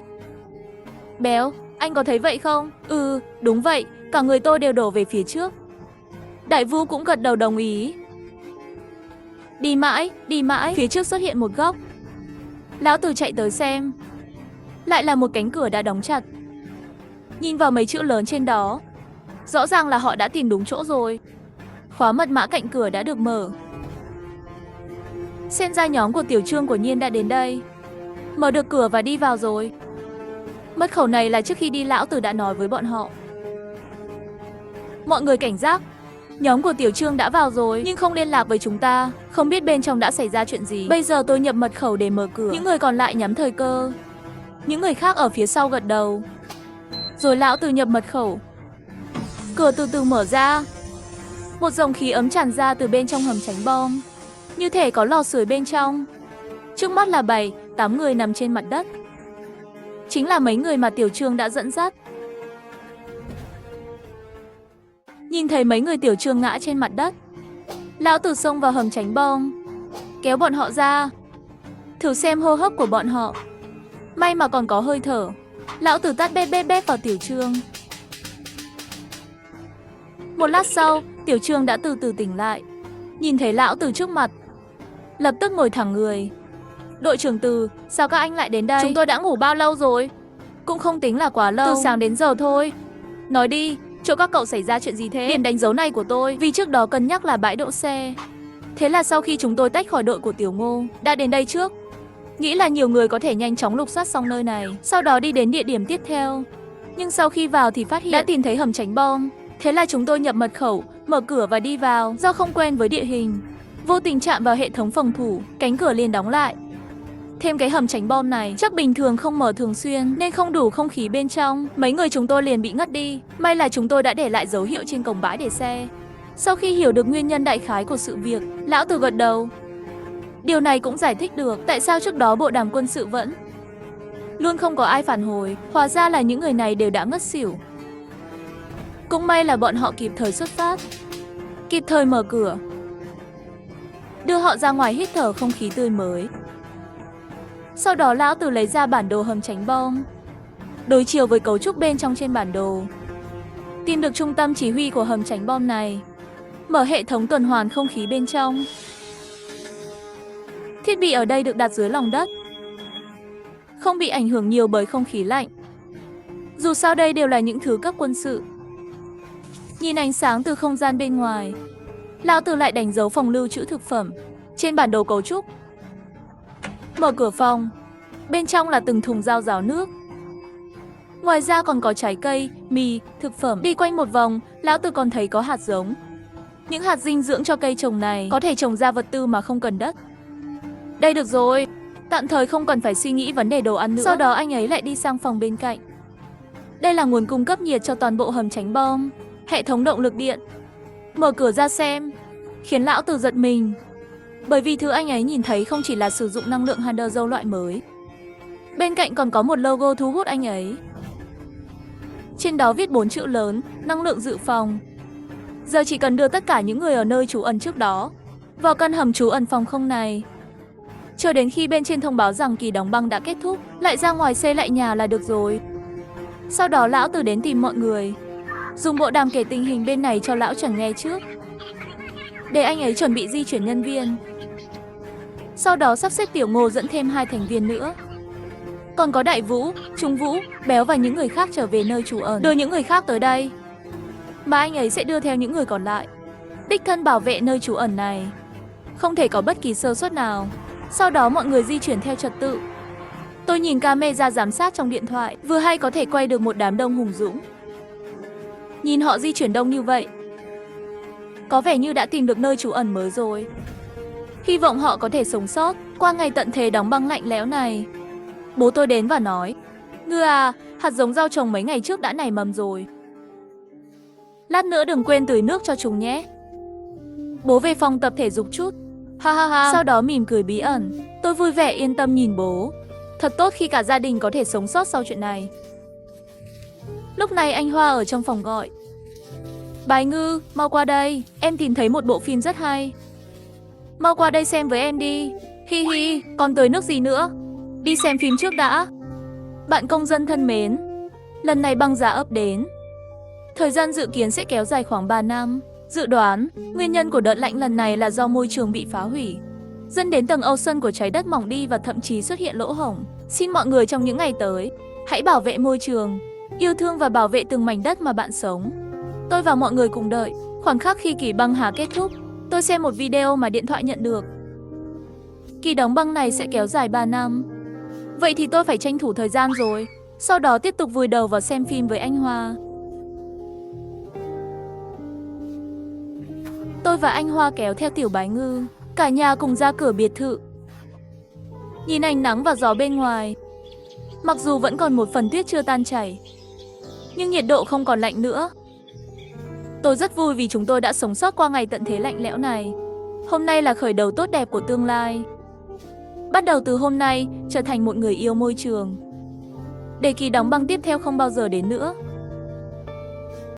Béo, anh có thấy vậy không? Ừ, đúng vậy, cả người tôi đều đổ về phía trước. Đại Vũ cũng gật đầu đồng ý. Đi mãi, phía trước xuất hiện một góc. Lão Tử chạy tới xem. Lại là một cánh cửa đã đóng chặt. Nhìn vào mấy chữ lớn trên đó, rõ ràng là họ đã tìm đúng chỗ rồi. Khóa mật mã cạnh cửa đã được mở. Xem ra nhóm của Tiểu Trương của Nhiên đã đến đây, mở được cửa và đi vào rồi. Mật khẩu này là trước khi đi Lão Tử đã nói với bọn họ. Mọi người cảnh giác, nhóm của Tiểu Trương đã vào rồi nhưng không liên lạc với chúng ta, không biết bên trong đã xảy ra chuyện gì. Bây giờ tôi nhập mật khẩu để mở cửa. Những người còn lại nhắm thời cơ. Những người khác ở phía sau gật đầu. Rồi Lão Tử nhập mật khẩu. Cửa từ từ mở ra. Một dòng khí ấm tràn ra từ bên trong hầm tránh bom, như thể có lò sưởi bên trong. Trước mắt là 7-8 người nằm trên mặt đất. Chính là mấy người mà Tiểu Trương đã dẫn dắt. Nhìn thấy mấy người Tiểu Trương ngã trên mặt đất, lão tử xông vào hầm tránh bom, kéo bọn họ ra, thử xem hô hấp của bọn họ. May mà còn có hơi thở. Lão tử tát bép bép bép vào Tiểu Trương. Một lát sau, Tiểu Trương đã từ từ tỉnh lại. Nhìn thấy lão tử trước mặt, lập tức ngồi thẳng người. Đội trưởng Từ, sao các anh lại đến đây? Chúng tôi đã ngủ bao lâu rồi? Cũng không tính là quá lâu, từ sáng đến giờ thôi. Nói đi, chỗ các cậu xảy ra chuyện gì thế? Điểm đánh dấu này của tôi, vì trước đó cân nhắc là bãi đỗ xe. Thế là sau khi chúng tôi tách khỏi đội của Tiểu Ngô, đã đến đây trước. Nghĩ là nhiều người có thể nhanh chóng lục soát xong nơi này, sau đó đi đến địa điểm tiếp theo. Nhưng sau khi vào thì phát hiện đã tìm thấy hầm tránh bom. Thế là chúng tôi nhập mật khẩu, mở cửa và đi vào. Do không quen với địa hình, vô tình chạm vào hệ thống phòng thủ, cánh cửa liền đóng lại. Thêm cái hầm tránh bom này chắc bình thường không mở thường xuyên nên không đủ không khí bên trong. Mấy người chúng tôi liền bị ngất đi. May là chúng tôi đã để lại dấu hiệu trên cổng bãi để xe. Sau khi hiểu được nguyên nhân đại khái của sự việc, lão tử gật đầu. Điều này cũng giải thích được tại sao trước đó bộ đàm quân sự vẫn luôn không có ai phản hồi. Hóa ra là những người này đều đã ngất xỉu. Cũng may là bọn họ kịp thời xuất phát, kịp thời mở cửa, đưa họ ra ngoài hít thở không khí tươi mới. Sau đó lão tử lấy ra bản đồ hầm tránh bom, đối chiếu với cấu trúc bên trong trên bản đồ, tìm được trung tâm chỉ huy của hầm tránh bom này, mở hệ thống tuần hoàn không khí bên trong. Thiết bị ở đây được đặt dưới lòng đất, không bị ảnh hưởng nhiều bởi không khí lạnh. Dù sao đây đều là những thứ cấp quân sự. Nhìn ánh sáng từ không gian bên ngoài, lão tử lại đánh dấu phòng lưu trữ thực phẩm trên bản đồ cấu trúc. Mở cửa phòng, bên trong là từng thùng rau ráo nước. Ngoài ra còn có trái cây, mì, thực phẩm. Đi quanh một vòng, lão tử còn thấy có hạt giống. Những hạt dinh dưỡng cho cây trồng này có thể trồng ra vật tư mà không cần đất. Đây được rồi, tạm thời không cần phải suy nghĩ vấn đề đồ ăn nữa. Sau đó anh ấy lại đi sang phòng bên cạnh. Đây là nguồn cung cấp nhiệt cho toàn bộ hầm tránh bom, hệ thống động lực điện. Mở cửa ra xem, khiến lão tử giật mình. Bởi vì thứ anh ấy nhìn thấy không chỉ là sử dụng năng lượng hydro loại mới. Bên cạnh còn có một logo thu hút anh ấy. Trên đó viết 4 chữ lớn, năng lượng dự phòng. Giờ chỉ cần đưa tất cả những người ở nơi trú ẩn trước đó vào căn hầm trú ẩn phòng không này. Chờ đến khi bên trên thông báo rằng kỳ đóng băng đã kết thúc, lại ra ngoài xây lại nhà là được rồi. Sau đó lão tử đến tìm mọi người, dùng bộ đàm kể tình hình bên này cho lão Trần nghe trước, để anh ấy chuẩn bị di chuyển nhân viên. Sau đó sắp xếp Tiểu Ngô dẫn thêm 2 thành viên nữa. Còn có Đại Vũ, Trung Vũ, Béo và những người khác trở về nơi trú ẩn, đưa những người khác tới đây. Mà anh ấy sẽ đưa theo những người còn lại, đích thân bảo vệ nơi trú ẩn này, không thể có bất kỳ sơ suất nào. Sau đó mọi người di chuyển theo trật tự. Tôi nhìn camera giám sát trong điện thoại, vừa hay có thể quay được một đám đông hùng dũng. Nhìn họ di chuyển đông như vậy, có vẻ như đã tìm được nơi trú ẩn mới rồi. Hy vọng họ có thể sống sót qua ngày tận thế đóng băng lạnh lẽo này. Bố tôi đến và nói, Ngư à, hạt giống rau trồng mấy ngày trước đã nảy mầm rồi. Lát nữa đừng quên tưới nước cho chúng nhé. Bố về phòng tập thể dục chút. Ha ha ha. Sau đó mỉm cười bí ẩn. Tôi vui vẻ yên tâm nhìn bố. Thật tốt khi cả gia đình có thể sống sót sau chuyện này. Lúc này anh Hoa ở trong phòng gọi. Bái Ngư, mau qua đây, em tìm thấy một bộ phim rất hay. Mau qua đây xem với em đi. Hi hi, còn tưới nước gì nữa? Đi xem phim trước đã. Bạn công dân thân mến, lần này băng giá ập đến. Thời gian dự kiến sẽ kéo dài khoảng 3 năm. Dự đoán, nguyên nhân của đợt lạnh lần này là do môi trường bị phá hủy, dẫn đến tầng ozone của trái đất mỏng đi và thậm chí xuất hiện lỗ hổng. Xin mọi người trong những ngày tới, hãy bảo vệ môi trường, yêu thương và bảo vệ từng mảnh đất mà bạn sống. Tôi và mọi người cùng đợi khoảnh khắc khi kỳ băng hà kết thúc. Tôi xem một video mà điện thoại nhận được. Kỳ đóng băng này sẽ kéo dài 3 năm. Vậy thì tôi phải tranh thủ thời gian rồi. Sau đó tiếp tục vùi đầu vào xem phim với anh Hoa. Tôi và anh Hoa kéo theo Tiểu Bái Ngư, cả nhà cùng ra cửa biệt thự. Nhìn ánh nắng và gió bên ngoài, mặc dù vẫn còn một phần tuyết chưa tan chảy, nhưng nhiệt độ không còn lạnh nữa. Tôi rất vui vì chúng tôi đã sống sót qua ngày tận thế lạnh lẽo này. Hôm nay là khởi đầu tốt đẹp của tương lai. Bắt đầu từ hôm nay, trở thành một người yêu môi trường. Để kỳ đóng băng tiếp theo không bao giờ đến nữa.